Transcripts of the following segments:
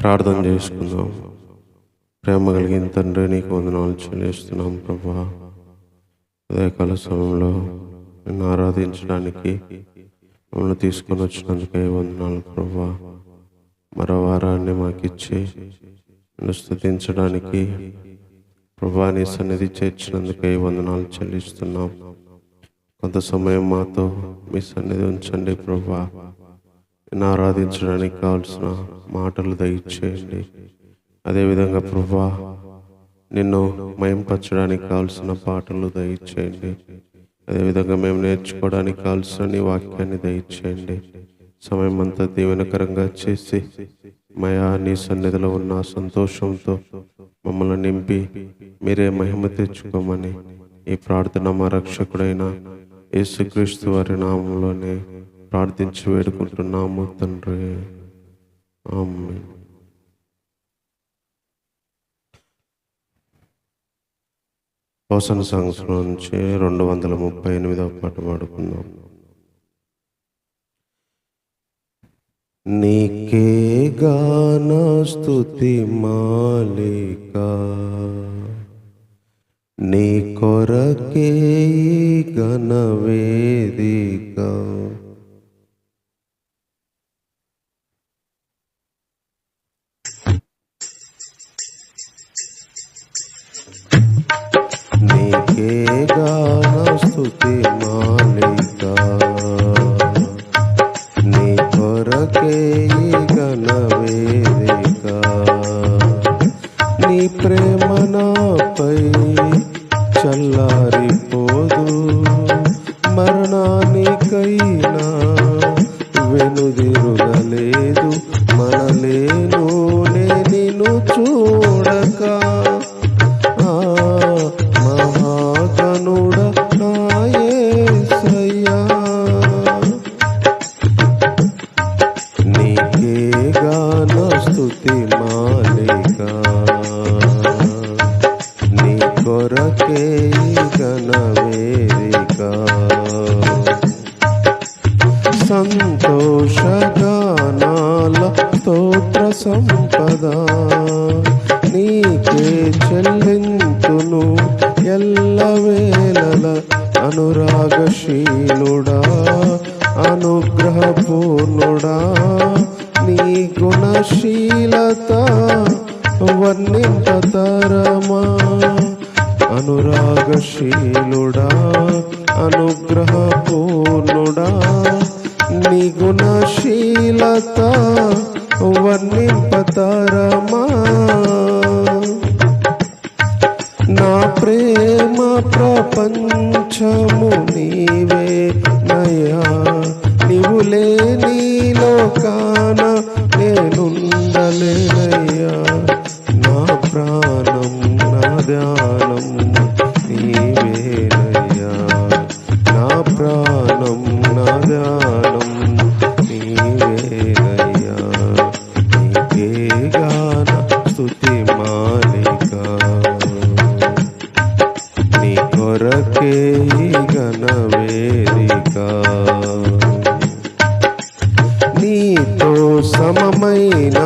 ప్రార్థన చేసుకుందాం. ప్రేమ కలిగిన తండ్రి, నీకు వందనాలు చెల్లిస్తున్నాం ప్రభా. ఉదయకాల సమయంలో నిన్ను ఆరాధించడానికి మమ్మల్ని తీసుకొని వచ్చినందుకే వందనాలు ప్రభా. మరో వారాన్ని మాకిచ్చి నిన్ను స్తుతించడానికి ప్రభా నీ సన్నిధి చేర్చినందుకే వందనాలు చెల్లిస్తున్నాం. కొంత సమయం మాతో మీ సన్నిధి ఉంచండి ప్రభా. నిన్ను ఆరాధించడానికి కావాల్సిన మాటలు దయచేయండి. అదేవిధంగా ప్రభా నిన్ను మయంపరచడానికి కావాల్సిన పాటలు దయచేయండి. అదేవిధంగా మేము నేర్చుకోవడానికి కావాల్సిన నీ వాక్యాన్ని దయచేయండి. సమయం అంతా దీవెనకరంగా చేసి మయా నీ సన్నిధిలో ఉన్న సంతోషంతో మమ్మల్ని నింపి మీరే మహిమ తెచ్చుకోమని ఈ ప్రార్థన మా రక్షకుడైన యేసుక్రీస్తు వారి నామంలోనే ప్రార్థించి వేడుకుంటున్నాము తండ్రి, ఆమేన్. హోసన్న సాంగ్స్ నుంచి 238వ పాట పాడుకుందాం. నీకే గాన స్తుతి మాలిక, నీ కొరకే ఘన వేదిక. నీకే గాన స్తుతి మాలిక, నీ కొరకే ఘన వేదిక. నీ ప్రేమ నాపై చల్లారిపోదు, మరణానికైనా వెనుదిరుగలేదు. మనలేను నిన్ను చూడక, మహాగణుడ నా యేసయ్యా. నీకే గాన స్తుతి మాలిక, నీ కొరకే ఘన వేదిక. సంతోషగానాల స్తోత్ర సంపద నీకే చెల్లింతును ఎల్లవేళల. అనురాగశీలుడా, అనుగ్రహపూర్ణుడా, నీ గుణశీలత వర్ణింపతరమా. అనురాగశీలుడా, అనుగ్రహపూర్ణుడా, నీ గుణశీలత వర్ణింపతరమా. నా ప్రేమ ప్రపంచము నీవే నయా, నీవు లేని లోకాన నేనుండలేనయ్యా. నా ప్రాణం నా ధ్యానం నీవేనయ్యా. నా ప్రాణం నా ధ్యానం నీవేనయ్యా. నీకే గాన స్తుతి మాలిక, నీ కొరకే ఘన వేదిక. నీతో సమమైన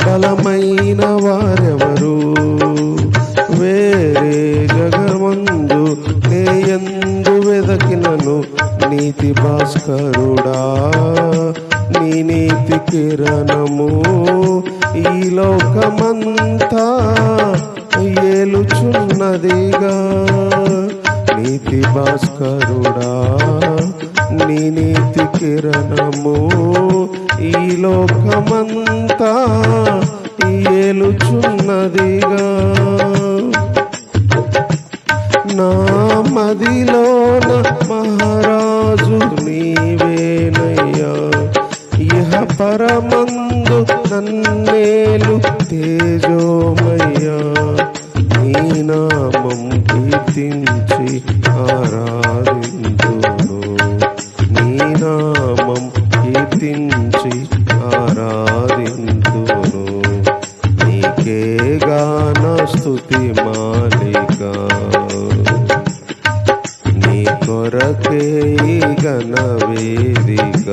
బలమైన వారెవరు? వేరే జగమందు నేయందు వెదకినను నీతి భాస్కరుడా, నీ నీతి కిరణము ఈ లోకమంతా ఏలుచున్నదిగా. నీతి భాస్కరుడా, నీ నీతి కిరణము ఈ లోకమంతా ఏలుచున్నదిగా. నా మదిలోన మహారాజు నీవేనయ్యా. ఇహ పరమందు నన్నేలు తేజోమయ్యా. నీ నామం కీర్తించి ఆరాధింతును, నీ నామం కీర్తించి ఆరాధింతును. నీకే గాన స్తుతి మాలిక, నీ కొరకే ఘన వేదిక.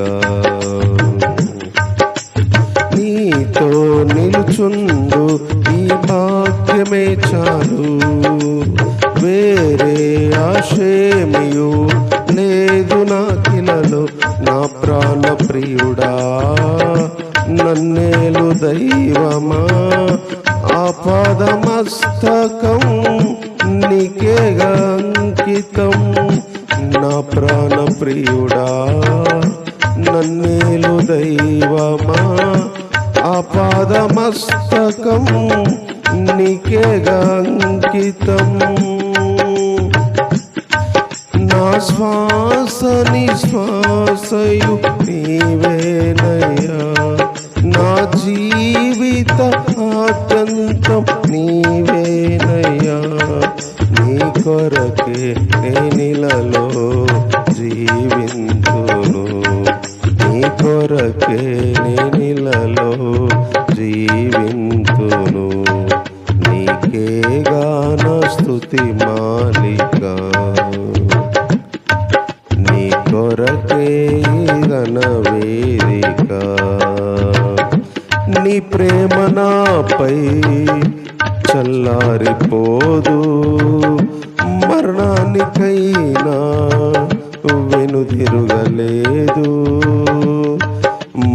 నీతో నిలుచు చేయుచుండు ఈ భాగ్యమే చాలు. వేరే ఆశేమియు లేదు నాకిలలో. నా ప్రాణ ప్రియుడా నన్నేలు దైవమా, ఆపాదమస్తకం నీకేగా అంకితం. నా ప్రాణ ప్రియుడా నన్నేలు దైవమా, ఆపాదమస్తకం నీకేగా అంకితం. నా శ్వాస నిశ్వాసయు నీవేనయ్యా, నా జీవిత ఆద్యంతం నీవేనయ్యా. నీ కొరకే నేనిలలో జీవింతును, నీ కొరకే నేనిలలో జీవింతును. నీకేగా నా స్తుతి మాలిక, నీ కొరకే ఘనవేదిక. నీ ప్రేమ నాపై చల్లారిపోదు, మరణానికైనా వెనుదిరుగలేదు.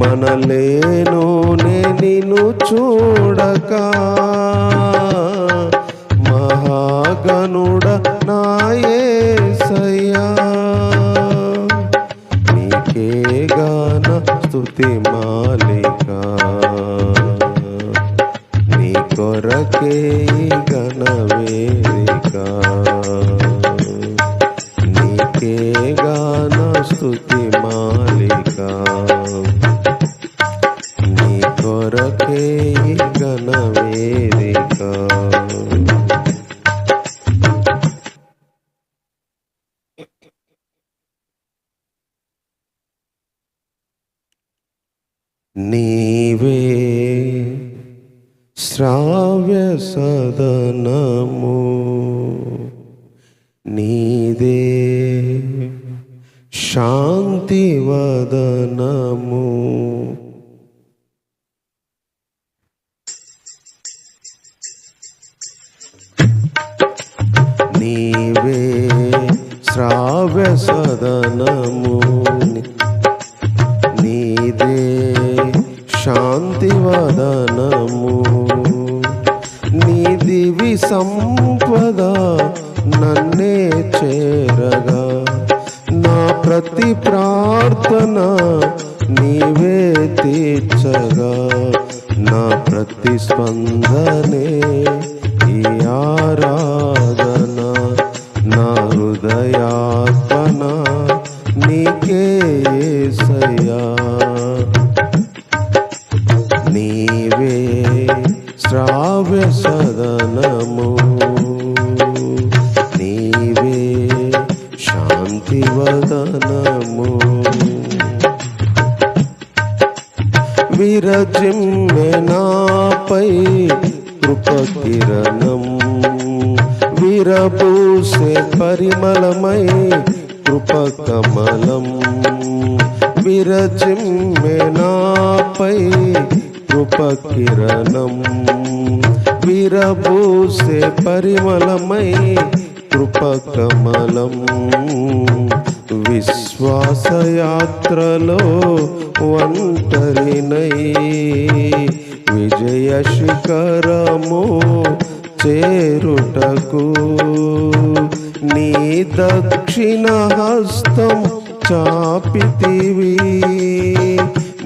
మనలేను నిన్ను చూడక, మహాగణుడ నా యేసయ్యా. నీకేగా నా స్తుతి మాలిక, నీ కొరకే ఘనవేదిక. నీకేగా నా స్తుతి మాలిక, నీ కొరకే ఘనవేదిక. నీవే శ్రావ్య సదనము, నీదే శాంతి వదనము. నీవే శ్రావ్య సదనము, నీదే శాంతి వదనము. నీ దివి సంపద నన్నే చేరగా, నా ప్రతి ప్రార్థన నీవే తీర్చగా. నా ప్రతి స్పందనే ఈ ఆరాధన, నా హృదయాత్మన నీకే యేసయ్యా. నీవే శ్రావ్య సదనము, నీవే శాంతి వదనము. విరజిమ్మె నాపై కృపకిరణం, విరబూసే పరిమళమై కృపకమలం. విరజిమ్మె నాపై కృపకిరణం, విరబూసే పరిమళమై కృపకమలం. విశ్వాసయాత్రలో ఒంటరినై విజయ శిఖరము చేరుటకు, నీ దక్షిణ హస్తం చాపితివి.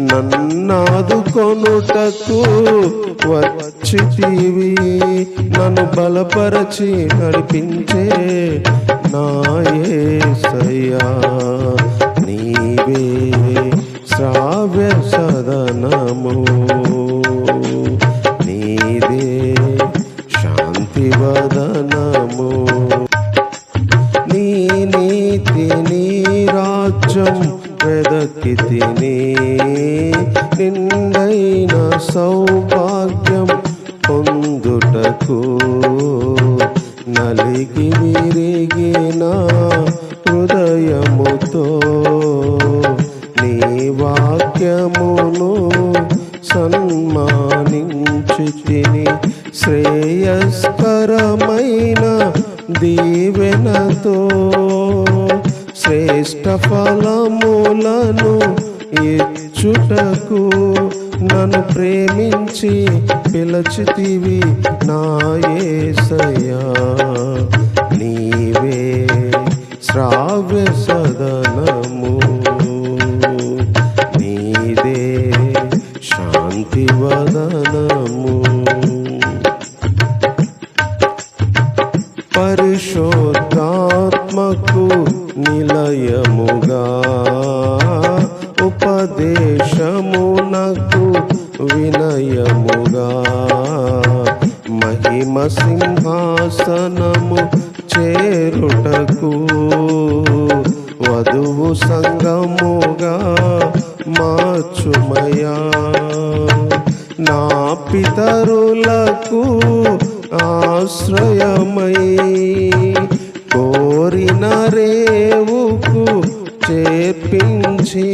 నన్నాదుకొనుటకు వచ్చితివి, నన్ను బలపరచి నడిపించే నా యేసయ్యా. నీవే శ్రావ్య సదనము, నీదే శాంతి వదనము. నీ నీతి నీ రాజ్యం వెదకితిని, నిండైన సౌభాగ్యం పొందుటకు. నలిగి విరిగిన హృదయముతో నీ వాక్యమును సన్మానించితిని శ్రేయస్కరమైన దీవెనతో శ్రేష్ఠ ఫలములను ఇచ్చుటకు నన్ను ప్రేమించి పిలచితివి నా యేసయ్యా. నీవే శ్రావ్య సదనము, నీదే శాంతి వదనము. పరిశుద్ధాత్మకు నిలయముగా ఉపదేశమునకు వినయముగా మహిమ సింహాసనము చేరుటకు వధువు సంగముగా మార్చుమయా. నా పితరులకు ఆశ్రయమై కోరిన రేవుకు చేర్పించి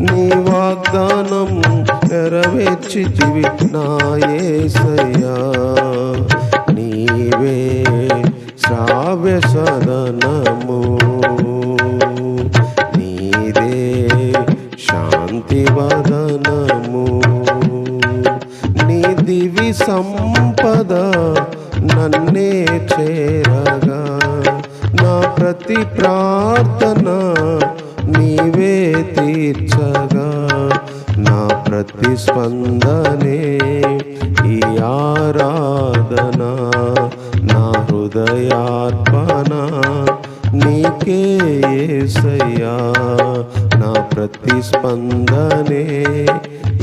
నీ వాగ్దానం నెరవేర్చితివి నా యేసయ్యా. నీవే శ్రావ్య సదనము, నీదే శాంతి వదనము. నీ దివి సంపద నన్నే చేరగా నా ప్రతి ప్రార్థన నీవే తీర్చగా నా ప్రతిస్పందనే ఈ ఆరాధన. నా హృదయార్పణ నీకే యేసయ్యా. నా ప్రతిస్పందనే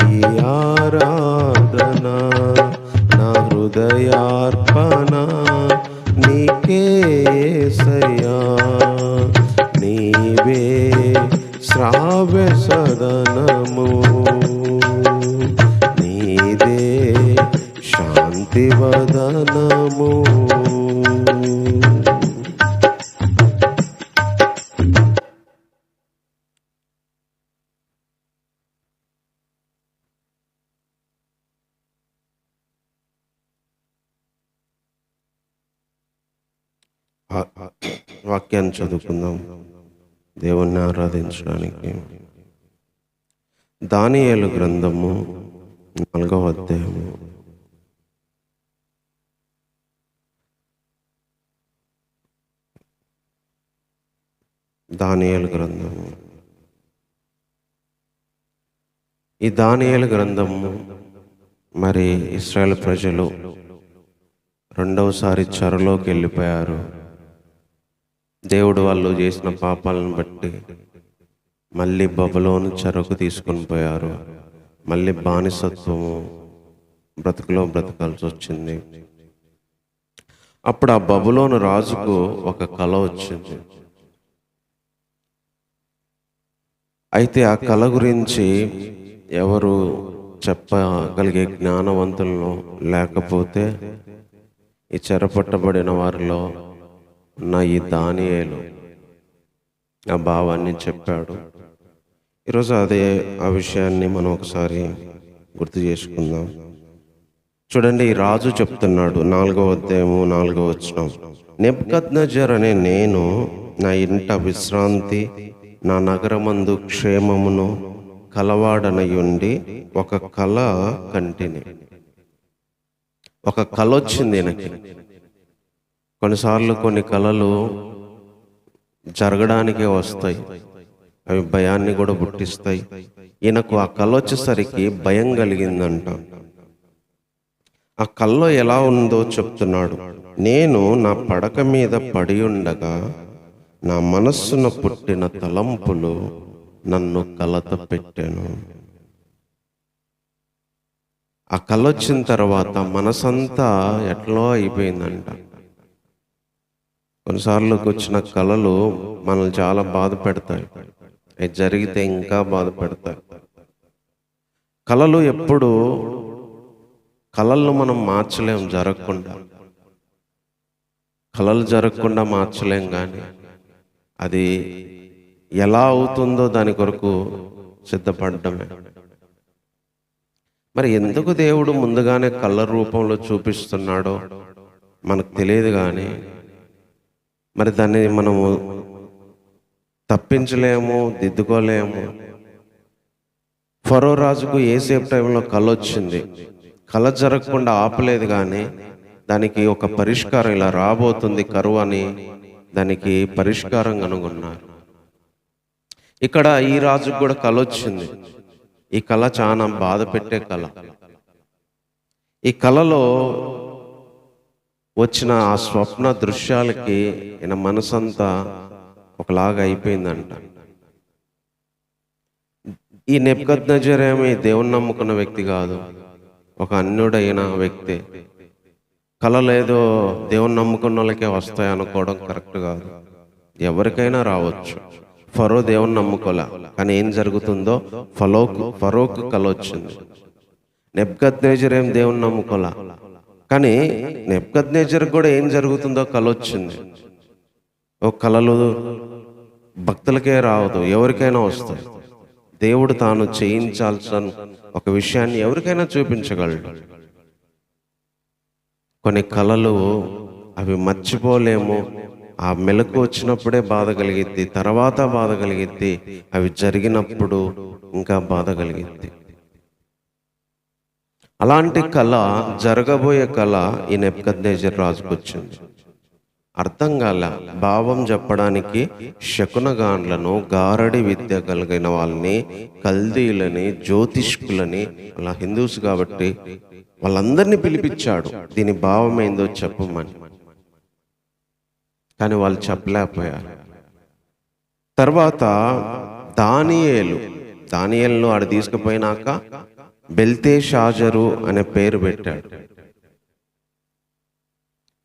ఈ ఆరాధన. నా హృదయార్పణ నీకే యేసయ్యా. నీవే శ్రావ్య సదనము, నీదే శాంతి వదనము. వాక్యాన్ని చదువుకుందాం దేవుణ్ణి ఆరాధించడానికి. దానియేలు గ్రంథము 4వ అధ్యాయము. దానియేలు గ్రంథము. ఈ దానియేలు గ్రంథము మరి ఇశ్రాయేలు ప్రజలు రెండవసారి చెరలోకి వెళ్ళిపోయారు. దేవుడు వాళ్ళు చేసిన పాపాలను బట్టి మళ్ళీ బబులోను చెరకు తీసుకొని పోయారు. మళ్ళీ బానిసత్వము బ్రతుకులో బ్రతకాల్సి వచ్చింది. అప్పుడు ఆ బబులోను రాజుకు ఒక కల వచ్చింది. అయితే ఆ కల గురించి ఎవరు చెప్పగలిగే జ్ఞానవంతులను లేకపోతే ఈ చెరపట్టబడిన వారిలో ఉన్న ఈ దానియేలు ఆ భావాన్ని చెప్పాడు. ఈరోజు ఆ విషయాన్ని మనం ఒకసారి గుర్తు చేసుకుందాం. చూడండి, ఈ రాజు చెప్తున్నాడు 4వ అధ్యాయము 4వ వచనం. నెబుకద్నెజర్ అనే నేను నా ఇంట విశ్రాంతి, నా నగరమందు క్షేమమును కలవాడనయుండి ఒక కల కంటిని. ఒక కల వచ్చింది ఈయనకి. కొన్నిసార్లు కొన్ని కళలు జరగడానికే వస్తాయి, అవి భయాన్ని కూడా పుట్టిస్తాయి. ఈయనకు ఆ కళ వచ్చేసరికి భయం కలిగిందంట. ఆ కల్లో ఎలా ఉందో చెప్తున్నాడు. నేను నా పడక మీద పడి ఉండగా నా మనస్సున పుట్టిన తలంపులు నన్ను కలత పెట్టాను. ఆ కళ వచ్చిన తర్వాత మనసంతా ఎట్లా అయిపోయిందంట. కొన్నిసార్లు వచ్చిన కళలు మనల్ని చాలా బాధ పెడతాయి, అవి జరిగితే ఇంకా బాధ పెడతాయి. కళలు ఎప్పుడు కళలను మనం మార్చలేం, జరగకుండా కళలు జరగకుండా మార్చలేం. కానీ అది ఎలా అవుతుందో దాని కొరకు సిద్ధపడడమే. మరి ఎందుకు దేవుడు ముందుగానే కళ్ళ రూపంలో చూపిస్తున్నాడో మనకు తెలియదు, కానీ మరి దాన్ని మనము తప్పించలేము, దిద్దుకోలేము. ఫరో రాజుకు ఏసేపు టైంలో కళ వచ్చింది. కళ జరగకుండా ఆపలేదు, కానీ దానికి ఒక పరిష్కారం, ఇలా రాబోతుంది కరువు అని దానికి పరిష్కారం కనుగొన్నారు. ఇక్కడ ఈ రాజుకు కూడా కళ వచ్చింది. ఈ కళ చాలా బాధ పెట్టే కళ. ఈ కళలో వచ్చిన ఆ స్వప్న దృశ్యాలకి ఈయన మనసంతా ఒకలాగా అయిపోయిందంట. ఈ నెబుకద్నెజర్ ఏమి దేవుని నమ్ముకున్న వ్యక్తి కాదు, ఒక అన్యుడైన వ్యక్తి. కళలు ఏదో దేవుని నమ్ముకున్న వాళ్ళకే వస్తాయి అనుకోవడం కరెక్ట్ కాదు. ఎవరికైనా రావచ్చు. ఫరో దేవుని నమ్ముకోలే, కానీ ఏం జరుగుతుందో ఫరోకు కళ వచ్చింది. నెబుకద్నెజర్ ఏం దేవుని నమ్ముకోలే, కానీ నెబుకద్నెజర్ కూడా ఏం జరుగుతుందో కళ వచ్చింది. ఓ కళలు భక్తులకే రావదు, ఎవరికైనా వస్తాయి. దేవుడు తాను చేయించాల్సిన ఒక విషయాన్ని ఎవరికైనా చూపించగలడు. కొన్ని కళలు అవి మర్చిపోలేము. ఆ మెలకు వచ్చినప్పుడే బాధ కలిగిద్ది, తర్వాత బాధ కలిగిద్ది, అవి జరిగినప్పుడు ఇంకా బాధ కలిగిద్ది. అలాంటి కళ, జరగబోయే కళ ఈ నెబుకద్నెజర్ రాజుకు వచ్చింది. అర్థం కాల. భావం చెప్పడానికి శకునగాండ్లను, గారడి విద్య కలిగిన వాళ్ళని, కల్దీలని, జ్యోతిష్కులని, అలా హిందూస్ కాబట్టి వాళ్ళందరినీ పిలిపించాడు, దీని భావం ఏందో చెప్పమని. కానీ వాళ్ళు చెప్పలేకపోయారు. తర్వాత దానియేలును ఆడ తీసుకుపోయినాక బెల్తెషాజరు అనే పేరు పెట్టాడు.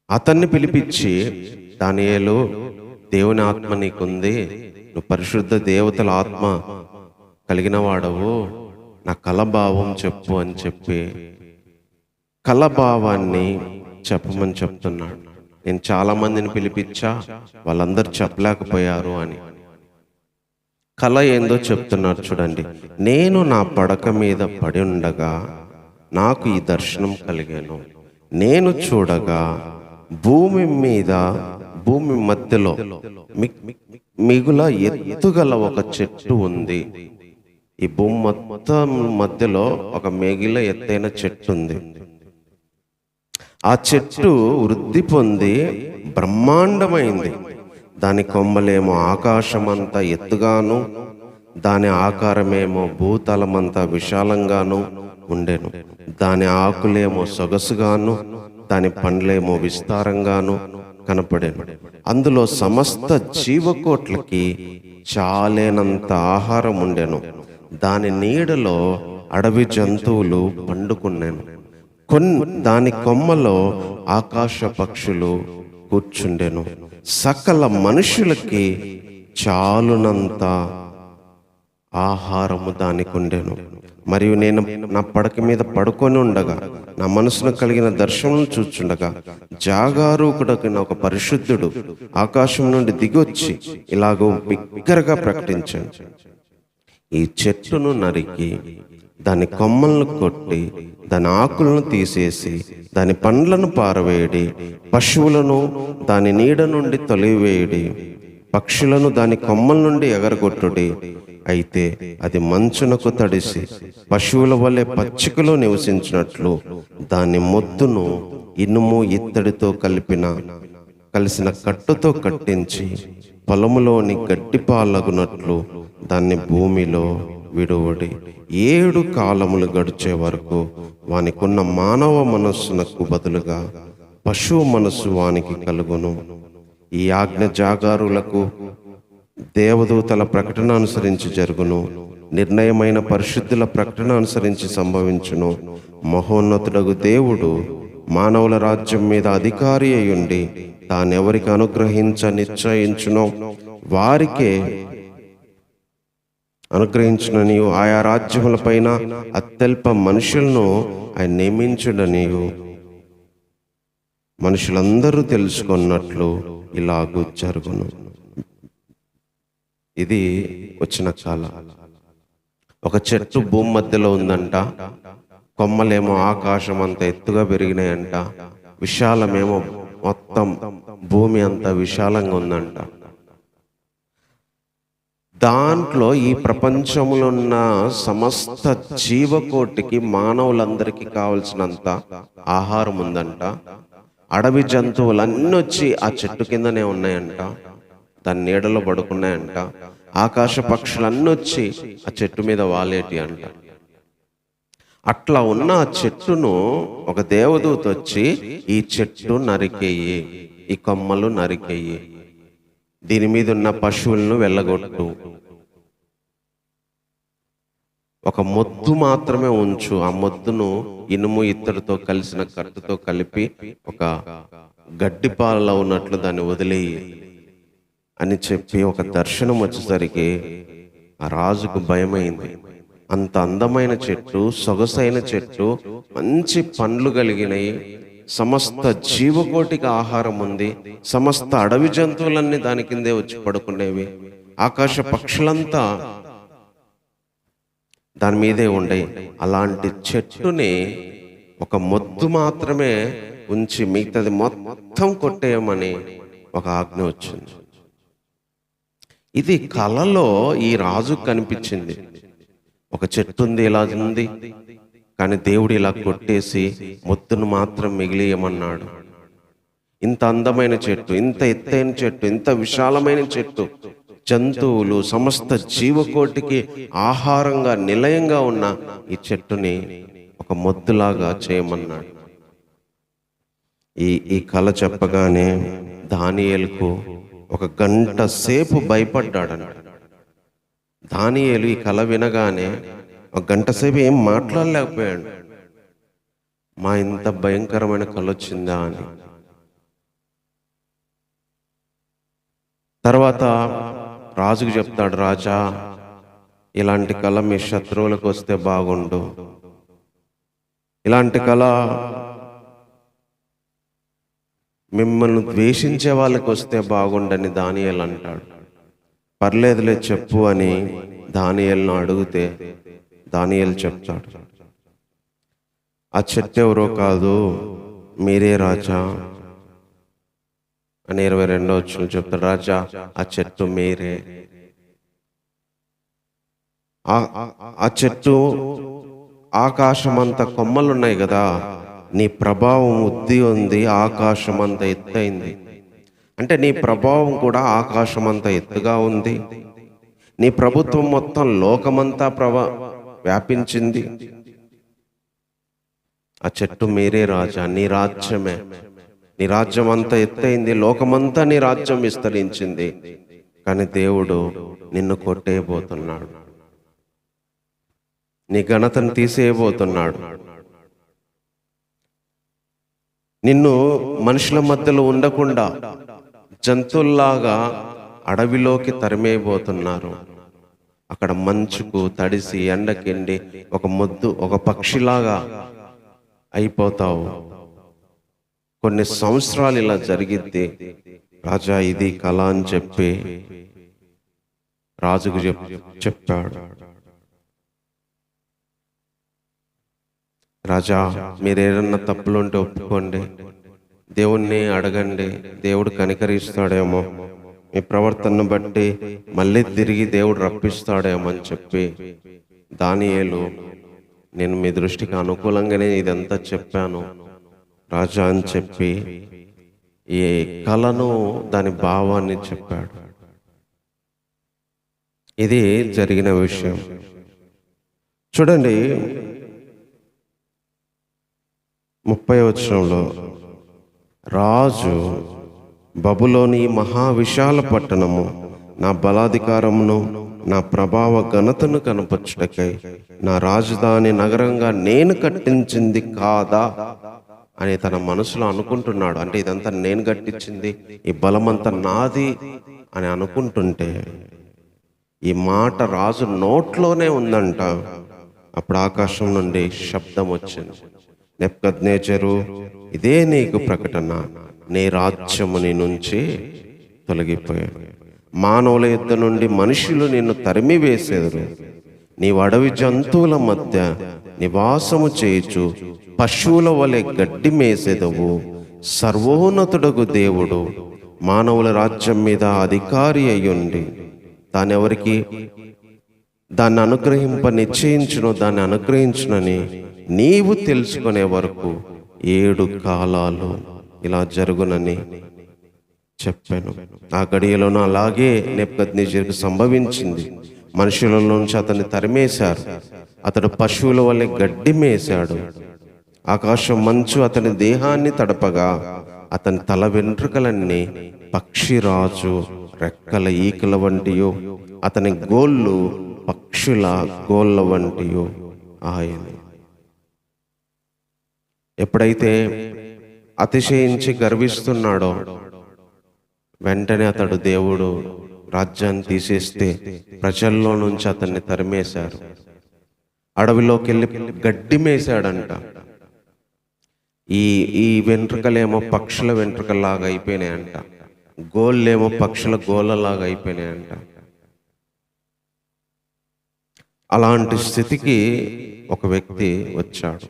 అతన్ని పిలిపించి, దానియేలు, దేవుని ఆత్మ నీకుంది, నువ్వు పరిశుద్ధ దేవతల ఆత్మ కలిగిన వాడవు, నా కళభావం చెప్పు అని చెప్పి కళభావాన్ని చెప్పమని చెప్తున్నాడు. నేను చాలా మందిని పిలిపించా, వాళ్ళందరూ చెప్పలేకపోయారు అని. కళ ఏందో చెప్తున్నారు చూడండి. నేను నా పడక మీద పడి ఉండగా నాకు ఈ దర్శనం కలిగాను. నేను చూడగా భూమి మధ్యలో మిగుల ఎత్తుగల ఒక చెట్టు ఉంది. ఈ భూమి మొత్తం మధ్యలో ఒక మిగిల ఎత్తైన చెట్టు ఉంది. ఆ చెట్టు వృద్ధి పొంది బ్రహ్మాండమైంది. దాని కొమ్మలేమో ఆకాశమంతా ఎత్తుగాను, దాని ఆకారమేమో భూతలమంతా విశాలంగాను ఉండెను. దాని ఆకులేమో సొగసుగాను, దాని పండ్లేమో విస్తారంగాను కనపడేను. అందులో సమస్త జీవకోట్లకి చాలేనంత ఆహారం ఉండెను. దాని నీడలో అడవి జంతువులు పండుకున్నాను. దాని కొమ్మలో ఆకాశ పక్షులు కూర్చుండెను. సకల మనుషులకి చాలునంత ఆహారము దానికి ఉండెను. మరియు నేను నా పడక మీద పడుకొని ఉండగా నా మనసును కలిగిన దర్శనం చూచుండగా జాగారూకుడైన ఒక పరిశుద్ధుడు ఆకాశం నుండి దిగొచ్చి ఇలాగో బిగ్గరగా ప్రకటించాను, ఈ చెట్టును నరికి దాని కొమ్మలను కొట్టి దాని ఆకులను తీసేసి దాని పండ్లను పారవేయడి, పశువులను దాని నీడ నుండి తొలివేయడి, పక్షులను దాని కొమ్మల నుండి ఎగరగొట్టుడి. అయితే అది మంచునకు తడిసి పశువుల వలె పచ్చికలో నివసించినట్లు దాని మొద్దును ఇనుము ఇత్తడితో కలిసిన కట్టుతో కట్టించి పొలములోని గడ్డి పాలగునట్లు దాన్ని భూమిలో విడువడి. 7 కాలములు గడిచే వరకు వానికున్న మానవ మనస్సునకు బదులుగా పశువు మనస్సు వానికి కలుగును. ఈ ఆజ్ఞ జాగారులకు దేవదూతల ప్రకటన అనుసరించి జరుగును, నిర్ణయమైన పరిశుద్ధుల ప్రకటన అనుసరించి సంభవించును. మహోన్నతుడగు దేవుడు మానవుల రాజ్యం మీద అధికారి అయ్యుండి తానెవరికి నిశ్చయించునో వారికే అనుగ్రహించుననియు, ఆయా రాజ్యముల పైన అత్యల్ప మనుషులను ఆయన నియమించుడనియు మనుషులందరూ తెలుసుకున్నట్లు ఇలాగూ జరుగును. ఇది వచ్చిన కాలం. ఒక చెట్టు భూమి మధ్యలో ఉందంట. కొమ్మలేమో ఆకాశం అంత ఎత్తుగా పెరిగినాయంట, విశాలమేమో మొత్తం భూమి అంత విశాలంగా ఉందంట. దాంట్లో ఈ ప్రపంచంలో ఉన్న సమస్త జీవకోటికి, మానవులందరికీ కావలసినంత ఆహారం ఉందంట. అడవి జంతువులన్నీ వచ్చి ఆ చెట్టు కిందనే ఉన్నాయంట, దాని నీడలో పడుకున్నాయంట. ఆకాశ పక్షులన్నీ వచ్చి ఆ చెట్టు మీద వాలేటి అంట. అట్లా ఉన్న ఆ చెట్టును ఒక దేవదూత వచ్చి, ఈ చెట్టు నరికేయి, ఈ కొమ్మలు నరికేయి, దీని మీద ఉన్న పశువులను వెళ్ళగొట్టు, ఒక మొద్దు మాత్రమే ఉంచు, ఆ మొద్దును ఇనుము ఇత్తడితో కలిసిన కట్టుతో కలిపి ఒక గడ్డిపాలలో ఉన్నట్లు దాన్ని వదిలేయి అని చెప్పి ఒక దర్శనం వచ్చేసరికి ఆ రాజుకు భయమైంది. అంత అందమైన చెట్టు, సొగసైన చెట్టు, మంచి పండ్లు కలిగినవి, సమస్త జీవకోటికి ఆహారం ఉంది, సమస్త అడవి జంతువులన్నీ దాని కిందే వచ్చి పడుకునేవి, ఆకాశ పక్షులంతా దాని మీదే ఉండే. అలాంటి చెట్టుని ఒక మొద్దు మాత్రమే ఉంచి మిగతాది మొత్తం కొట్టేయమని ఒక ఆజ్ఞ వచ్చింది. ఇది కలలో ఈ రాజు కనిపించింది. ఒక చెట్టు ఉంది, ఇలా ఉంది, కానీ దేవుడు ఇలా కొట్టేసి మొద్దును మాత్రం మిగిలియమన్నాడు. ఇంత అందమైన చెట్టు, ఇంత ఎత్తైన చెట్టు, ఇంత విశాలమైన చెట్టు, జంతువులు సమస్త జీవకోటికి ఆహారంగా నిలయంగా ఉన్న ఈ చెట్టుని ఒక మొద్దులాగా చేయమన్నాడు. ఈ కళ చెప్పగానే దానియేలుకు ఒక గంట సేపు భయపడ్డాడంట. దానియేలు ఈ కళ వినగానే ఒక గంట సేపు ఏం మాట్లాడలేకపోయాడు. మా ఇంత భయంకరమైన కళ వచ్చిందా అని. తర్వాత రాజుకు చెప్తాడు, రాజా, ఇలాంటి కళ మీ శత్రువులకు వస్తే బాగుండు, ఇలాంటి కళ మిమ్మల్ని ద్వేషించే వాళ్ళకి వస్తే బాగుండని దానియేలు అంటాడు. పర్లేదులే చెప్పు అని దానియేలును అడిగితే దానియేలు చెప్తాడు, ఆ చెట్టు ఎవరో కాదు, మీరే రాజా అని 22వ వచనం చెప్తాడు. రాజా, ఆ చెట్టు మీరే. ఆ చెట్టు ఆకాశమంత కొమ్మలున్నాయి కదా, నీ ప్రభావం ఉద్ది ఉంది, ఆకాశమంత ఎత్తైంది. అంటే నీ ప్రభావం కూడా ఆకాశమంత ఎత్తుగా ఉంది, నీ ప్రభుత్వం మొత్తం లోకమంతా వ్యాపించింది. ఆ చెట్టు మీరే రాజా, నీ రాజ్యమే, నీ రాజ్యం అంతా ఎత్తైంది, లోకమంతా నీ రాజ్యం విస్తరించింది. కానీ దేవుడు నిన్ను కొట్టేయబోతున్నాడు, నీ ఘనతను తీసేయబోతున్నాడు. నిన్ను మనుషుల మధ్యలో ఉండకుండా జంతువుల్లాగా అడవిలోకి తరిమేయబోతున్నారు. అక్కడ మంచుకు తడిసి ఎండకెండి ఒక మొద్దు, ఒక పక్షిలాగా అయిపోతావు. కొన్ని సంవత్సరాలు ఇలా జరిగిద్ది. రాజా, ఇది కళ అని చెప్పి రాజుకు చెప్పాడు. రాజా, మీరేదన్నా తప్పులుంటే ఒప్పుకోండి, దేవుణ్ణి అడగండి, దేవుడు కనికరిస్తాడేమో, మీ ప్రవర్తనను బట్టి మళ్ళీ తిరిగి దేవుడు రప్పిస్తాడేమో అని చెప్పి దానియేలు, నేను మీ దృష్టికి అనుకూలంగానే ఇదంతా చెప్పాను రాజా అని చెప్పి ఈ కళను, దాని భావాన్ని చెప్పాడు. ఇది జరిగిన విషయం. చూడండి 30వ వచనంలో, రాజు, బబులోని మహావిశాల పట్టణము నా బలాధికారమును నా ప్రభావ ఘనతను కనపరచుటకై నా రాజధాని నగరంగా నేను కట్టించింది కాదా అని తన మనసులో అనుకుంటున్నాడు. అంటే ఇదంతా నేను కట్టించింది, ఈ బలమంతా నాది అని అనుకుంటుంటే ఈ మాట రాజు నోట్లోనే ఉందంట. అప్పుడు ఆకాశం నుండి శబ్దం వచ్చింది, నెబుకద్నెజరు, ఇదే నీకు ప్రకటన, నీ రాజ్యము నీ నుంచి తొలగిపోయాడు, మానవుల యుద్ధ నుండి మనుషులు నిన్ను తరిమి వేసేదరు, నీవు అడవి జంతువుల మధ్య నివాసము చేయుచు పశువుల వలె గడ్డి మేసెదవు. సర్వోన్నతుడగు దేవుడు మానవుల రాజ్యం మీద అధికారి అయ్యుండి దాన్ని అనుగ్రహింప నిశ్చయించును, దాన్ని అనుగ్రహించునని నీవు తెలుసుకునే వరకు 7 కాలాలు ఇలా జరుగునని చెప్పాను. ఆ గడియలోనూ అలాగే నెబుకద్నెజరుకు సంభవించింది. మనుషుల నుంచి అతన్ని తరిమేశారు. అతడు పశువుల వలె గడ్డి మేశాడు. ఆకాశం మంచు అతని దేహాన్ని తడపగా అతని తల వెంట్రుకలన్నీ పక్షిరాజు రెక్కల ఈకల వంటియో, అతని గోళ్ళు పక్షుల గోళ్ళ వంటియో ఆయన. ఎప్పుడైతే అతిశయించి గర్విస్తున్నాడో వెంటనే అతడు దేవుడు రాజ్యాన్ని తీసేస్తే ప్రజల్లో నుంచి అతన్ని తరిమేశారు. అడవిలోకి వెళ్ళి గడ్డి మేశాడంట. ఈ వెంట్రుకలేమో పక్షుల వెంట్రుకలాగా అయిపోయినాయంట, గోళ్ళేమో పక్షుల గోళ్ళలాగా అయిపోయినాయంట. అలాంటి స్థితికి ఒక వ్యక్తి వచ్చాడు.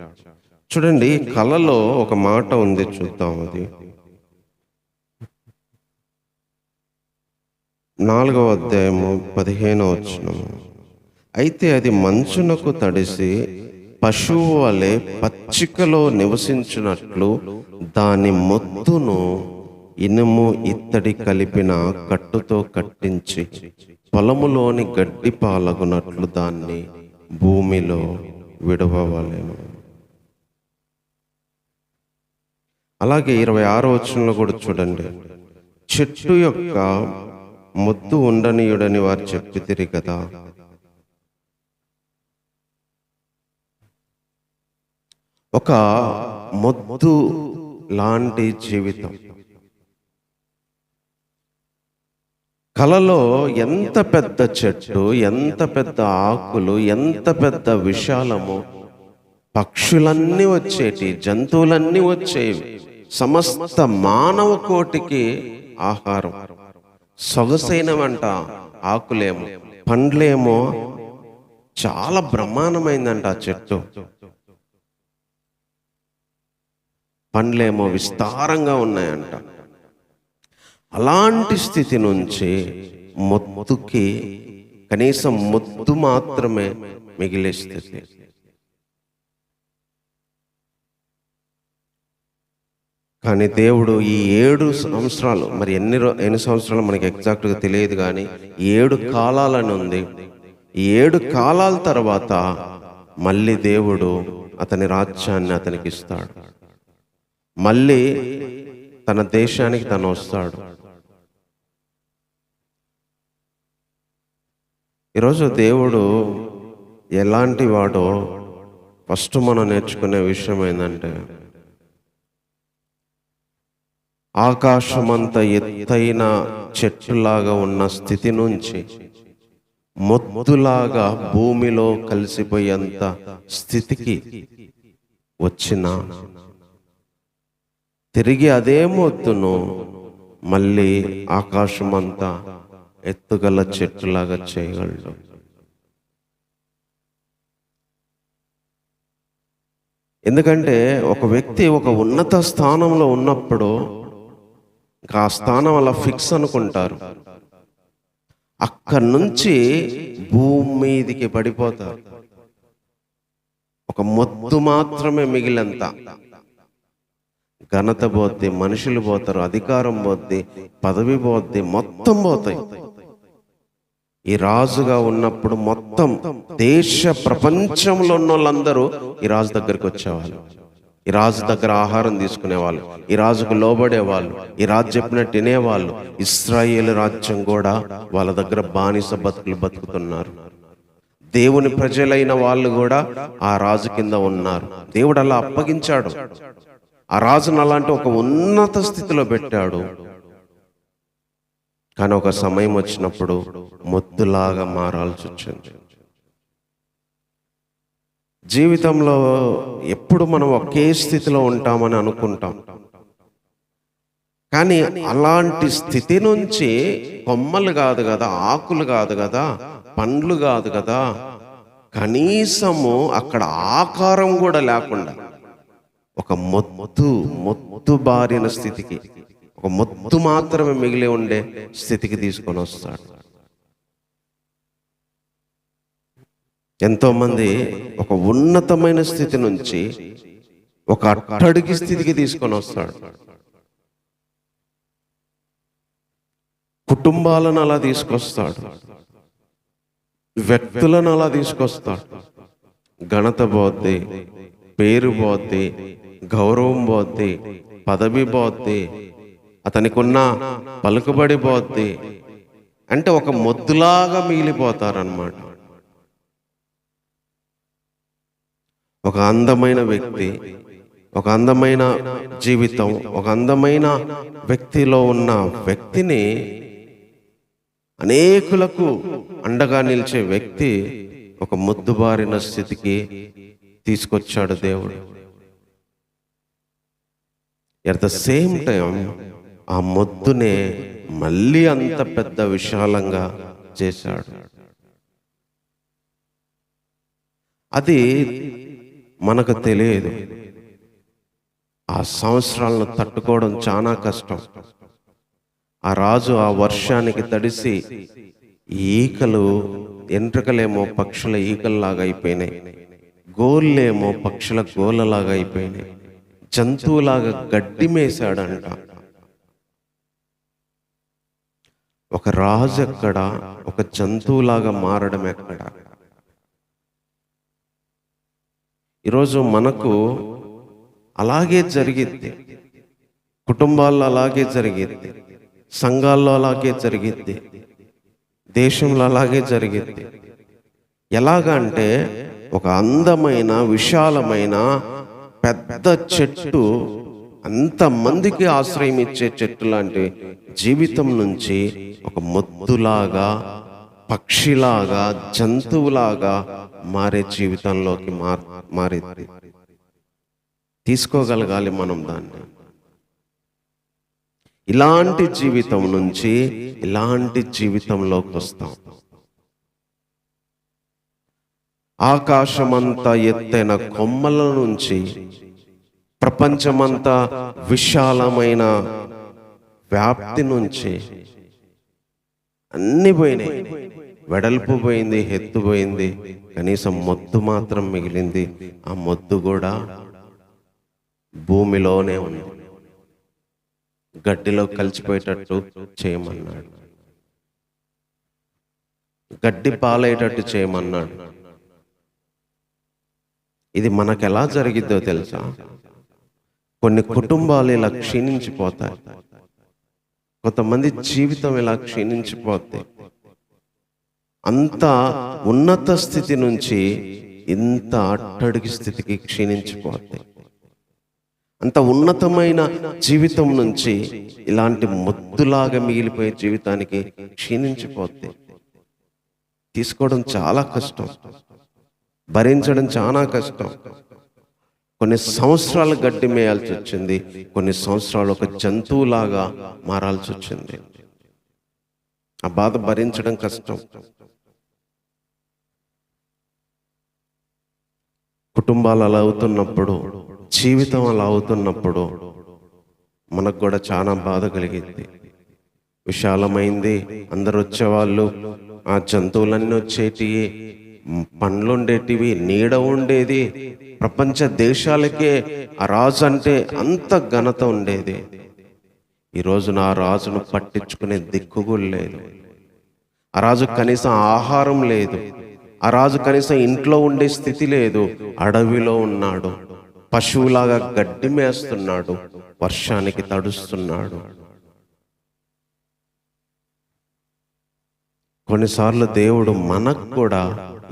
చూడండి, కళలో ఒక మాట ఉంది, చూద్దాం. అది 4వ అధ్యాయము 15వ వచనం. అయితే అది మంచునకు తడిసి పశువు వలె పచ్చికలో నివసించినట్లు దాని మొత్తును ఇనుము ఇత్తడి కలిపిన కట్టుతో కట్టించి పొలములోని గడ్డి పాలగునట్లు దాన్ని భూమిలో విడవవలెను. అలాగే 26వ వచనంలో కూడా చూడండి, చెట్టు యొక్క మొద్దు ఉండనీయుడని వారు చెప్పితిరి కదా, ఒక మొద్దు లాంటి జీవితం. కలలో ఎంత పెద్ద చెట్టు, ఎంత పెద్ద ఆకులు, ఎంత పెద్ద విశాలము, పక్షులన్నీ వచ్చేటి, జంతువులన్నీ వచ్చేవి, సమస్త మానవ కోటికి ఆహారం. సొగసైనవంట ఆకులేమో, పండ్లేమో చాలా బ్రహ్మాండమైందంట ఆ చెట్టు. పండ్లేమో విస్తారంగా ఉన్నాయంట. అలాంటి స్థితి నుంచి మొత్తుకి కనీసం మొత్తు మాత్రమే మిగిలే స్థితి. కానీ దేవుడు ఈ 7 సంవత్సరాలు, మరి ఎన్ని సంవత్సరాలు మనకి ఎగ్జాక్ట్గా తెలియదు, కానీ 7 కాలాలని ఉంది. ఈ 7 కాలాల తర్వాత మళ్ళీ దేవుడు అతని రాజ్యాన్ని అతనికి ఇస్తాడు. మళ్ళీ తన దేశానికి తను వస్తాడు. ఈరోజు దేవుడు ఎలాంటి వాడో ఫస్ట్ మనం నేర్చుకునే విషయం ఏంటంటే, ఆకాశమంత ఎత్తైన చెట్టులాగా ఉన్న స్థితి నుంచి మొద్దులాగా భూమిలో కలిసిపోయేంత స్థితికి వచ్చిన తిరిగి అదే మొద్దును మళ్ళీ ఆకాశమంతా ఎత్తుగల చెట్టులాగా చేయగలడు. ఎందుకంటే ఒక వ్యక్తి ఒక ఉన్నత స్థానంలో ఉన్నప్పుడు ఆ స్థానం అలా ఫిక్స్ అనుకుంటారు. అక్కడి నుంచి భూమి మీదికి పడిపోతారు. ఒక మొత్తు మాత్రమే మిగిలంత. ఘనత పోద్ది, మనుషులు పోతారు, అధికారం పోద్ది, పదవి పోద్ది, మొత్తం పోతాయి. ఈ రాజుగా ఉన్నప్పుడు మొత్తం దేశ ప్రపంచంలో ఉన్న వాళ్ళందరూ ఈ రాజు దగ్గరికి వచ్చేవాళ్ళు, ఈ రాజు దగ్గర ఆహారం తీసుకునేవాళ్ళు, ఈ రాజుకు లోబడేవాళ్ళు, ఈ రాజు చెప్పినట్టు వినేవాళ్ళు. ఇశ్రాయేలు రాజ్యం కూడా వాళ్ళ దగ్గర బానిస బతుకులు బతుకుతున్నారు. దేవుని ప్రజలైన వాళ్ళు కూడా ఆ రాజు కింద ఉన్నారు. దేవుడు అలా అప్పగించాడు. ఆ రాజును అలాంటి ఒక ఉన్నత స్థితిలో పెట్టాడు. కానీ ఒక సమయం వచ్చినప్పుడు మొద్దులాగా మారాల్సి వచ్చింది. జీవితంలో ఎప్పుడు మనం ఒకే స్థితిలో ఉంటామని అనుకుంటాం, కానీ అలాంటి స్థితి నుంచి కొమ్మలు కాదు కదా, ఆకులు కాదు కదా, పండ్లు కాదు కదా, కనీసము అక్కడ ఆకారం కూడా లేకుండా ఒక మొత్తు బారిన స్థితికి, ఒక మొత్తు మాత్రమే మిగిలి ఉండే స్థితికి తీసుకొని వస్తాడు. ఎంతోమంది ఒక ఉన్నతమైన స్థితి నుంచి ఒక అట్టడుగు స్థితికి తీసుకొని వస్తాడు. కుటుంబాలను అలా తీసుకొస్తాడు, వ్యక్తులను అలా తీసుకొస్తాడు. ఘనత పోద్ది, పేరు పోద్ది, గౌరవం పోద్ది, పదవి పోద్ది, అతనికి ఉన్న పలుకుబడి పోద్ది. అంటే ఒక మొద్దులాగా మిగిలిపోతారన్నమాట. ఒక అందమైన వ్యక్తి, ఒక అందమైన జీవితం, ఒక అందమైన వ్యక్తిలో ఉన్న వ్యక్తిని అనేకులకు అండగా నిలిచే వ్యక్తి ఒక మొద్దుబారిన స్థితికి తీసుకొచ్చాడు దేవుడు. ఎట్ ద సేమ్ టైం ఆ మొద్దునే మళ్ళీ అంత పెద్ద విశాలంగా చేశాడు. అది మనకు తెలియదు. ఆ సంవత్సరాలను తట్టుకోవడం చాలా కష్టం. ఆ రాజు ఆ వర్షానికి తడిసి ఈకలు, ఎంట్రుకలేమో పక్షుల ఈకల్లాగా అయిపోయినాయి, గోళ్ళేమో పక్షుల గోళ్ళలాగా అయిపోయినాయి, జంతువులాగా గడ్డి మేశాడంట. ఒక రాజు ఎక్కడ, ఒక జంతువులాగా మారడం ఎక్కడ? ఈరోజు మనకు అలాగే జరిగిద్ది, కుటుంబాల్లో అలాగే జరిగిద్ది, సంఘాల్లో అలాగే జరిగిద్ది, దేశంలో అలాగే జరిగిద్ది. ఎలాగంటే ఒక అందమైన విశాలమైన పెద్ద చెట్టు, అంతమందికి ఆశ్రయం ఇచ్చే చెట్టు లాంటి జీవితం నుంచి ఒక మొద్దులాగా, పక్షిలాగా, జంతువులాగా మారే జీవితంలోకి మారింది. తీసుకోగలగాలి మనం దాన్ని. ఇలాంటి జీవితం నుంచి ఇలాంటి జీవితంలోకి వస్తాం. ఆకాశమంతా ఎత్తైన కొమ్మల నుంచి ప్రపంచమంతా విశాలమైన వ్యాప్తి నుంచి అన్ని పోయినాయి. వెడల్పు పోయింది, ఎత్తు పోయింది, కనీసం మొద్దు మాత్రం మిగిలింది. ఆ మొద్దు కూడా భూమిలోనే ఉంది. గడ్డిలో కలిసిపోయేటట్టు చేయమన్నాడు, గడ్డి పాలయ్యేటట్టు చేయమన్నాడు. ఇది మనకు ఎలా జరిగిద్దో తెలుసా? కొన్ని కుటుంబాలు ఇలా క్షీణించిపోతాయి, కొంతమంది జీవితం ఇలా క్షీణించిపోతాయి. అంత ఉన్నత స్థితి నుంచి ఇంత అట్టడుగు స్థితికి క్షీణించిపోతాయి. అంత ఉన్నతమైన జీవితం నుంచి ఇలాంటి మొద్దులాగా మిగిలిపోయే జీవితానికి క్షీణించిపోతే తీసుకోవడం చాలా కష్టం, భరించడం చాలా కష్టం. కొన్ని సంవత్సరాలు గడ్డి మేయాల్సి వచ్చింది, కొన్ని సంవత్సరాలు ఒక జంతువులాగా మారాల్సి వచ్చింది. ఆ బాధ భరించడం కష్టం. కుటుంబాలు అలా అవుతున్నప్పుడు, జీవితం అలా అవుతున్నప్పుడు మనకు కూడా చాలా బాధ కలిగింది. విశాలమైంది, అందరు వచ్చేవాళ్ళు, ఆ జంతువులన్నీ వచ్చేటివి, పండ్లు ఉండేటివి, నీడ ఉండేది, ప్రపంచ దేశాలకే ఆ రాజు అంటే అంత ఘనత ఉండేది. ఈరోజు నా రాజును పట్టించుకునే దిక్కు కూడా లేదు. ఆ రాజు కనీసం ఆహారం లేదు, ఆ రాజు కనీసం ఇంట్లో ఉండే స్థితి లేదు. అడవిలో ఉన్నాడు, పశువులాగా గడ్డి మేస్తున్నాడు, వర్షానికి తడుస్తున్నాడు. కొన్నిసార్లు దేవుడు మనకు కూడా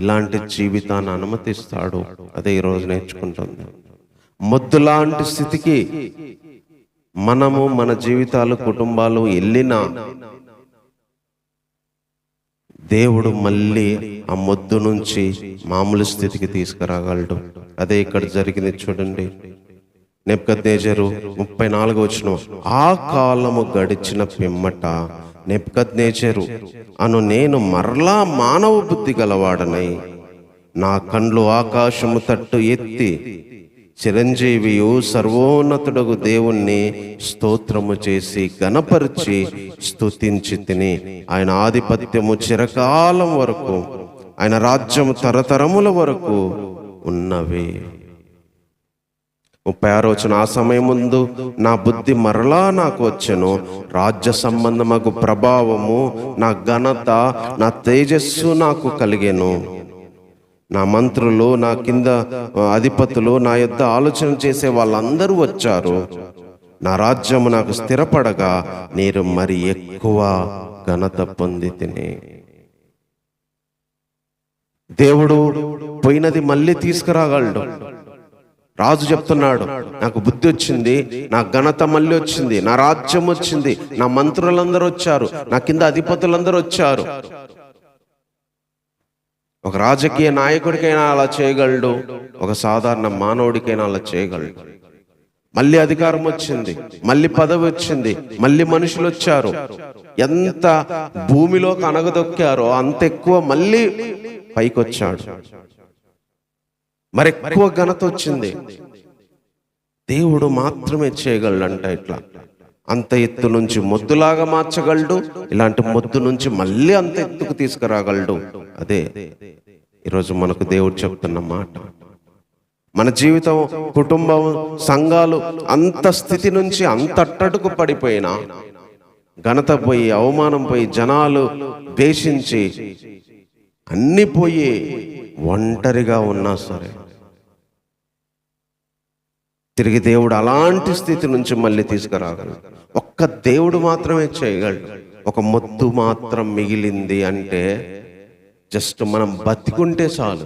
ఇలాంటి జీవితాన్ని అనుమతిస్తాడు. అదే ఈరోజు నేర్చుకుంటుంది. మొద్దులాంటి స్థితికి మనము, మన జీవితాలు, కుటుంబాలు వెళ్ళినా దేవుడు మళ్ళీ ఆ మొద్దు నుంచి మామూలు స్థితికి తీసుకురాగలడు. అదే ఇక్కడ జరిగింది. చూడండి, నెబుకద్నెజరు 34వ వచనం. ఆ కాలము గడిచిన పిమ్మట నెబుకద్నెజరు అను నేను మరలా మానవ బుద్ధి గలవాడనై నా కండ్లు ఆకాశము తట్టు ఎత్తి చిరంజీవియు సర్వోన్నతుడగు దేవుణ్ణి స్తోత్రము చేసి గణపరిచి స్తుతించి తిని. ఆయన ఆధిపత్యము చిరకాలం వరకు, ఆయన రాజ్యము తరతరముల వరకు ఉన్నవి. 36వ వచనం, ఆ సమయముందు నా బుద్ధి మరలా నాకు వచ్చెను, రాజ్య సంబంధమగు ప్రభావము, నా ఘనత, నా తేజస్సు నాకు కలిగెను. నా మంత్రులు, నా కింద అధిపతులు, నా యొద్ద ఆలోచన చేసే వాళ్ళందరూ వచ్చారు. నా రాజ్యము నాకు స్థిరపడగా నేను మరి ఎక్కువ ఘనత పొంది తిని. దేవుడు పోయినది మళ్ళీ తీసుకురాగలడు. రాజు చెప్తున్నాడు, నాకు బుద్ధి వచ్చింది, నా ఘనత మళ్ళీ వచ్చింది, నా రాజ్యం వచ్చింది, నా మంత్రులందరూ వచ్చారు, నా కింద అధిపతులందరూ వచ్చారు. ఒక రాజకీయ నాయకుడికైనా అలా చేయగలడు, ఒక సాధారణ మానవుడికైనా అలా చేయగలడు. మళ్ళీ అధికారం వచ్చింది, మళ్ళీ పదవి వచ్చింది, మళ్ళీ మనుషులు వచ్చారు. ఎంత భూమిలోకి అనగదొక్కారో అంత ఎక్కువ మళ్ళీ పైకి వచ్చాడు. మరి ఎక్కువ ఘనత వచ్చింది. దేవుడు మాత్రమే చేయగలడంట. ఇట్లా అంత ఎత్తు నుంచి మొద్దులాగా మార్చగలడు, ఇలాంటి మొద్దు నుంచి మళ్ళీ అంత ఎత్తుకు తీసుకురాగలడు. అదే ఈరోజు మనకు దేవుడు చెప్తున్న మాట. మన జీవితం, కుటుంబం, సంఘాలు అంత స్థితి నుంచి అంత అట్టడుకు పడిపోయినా, ఘనత పోయి, అవమానం పోయి, జనాలు ద్వేషించి అన్ని పోయి ఒంటరిగా ఉన్నా సరే తిరిగి దేవుడు అలాంటి స్థితి నుంచి మళ్ళీ తీసుకురాగలడు. ఒక్క దేవుడు మాత్రమే చేయగలడు. ఒక మొద్దు మాత్రం మిగిలింది అంటే జస్ట్ మనం బతికుంటే చాలు,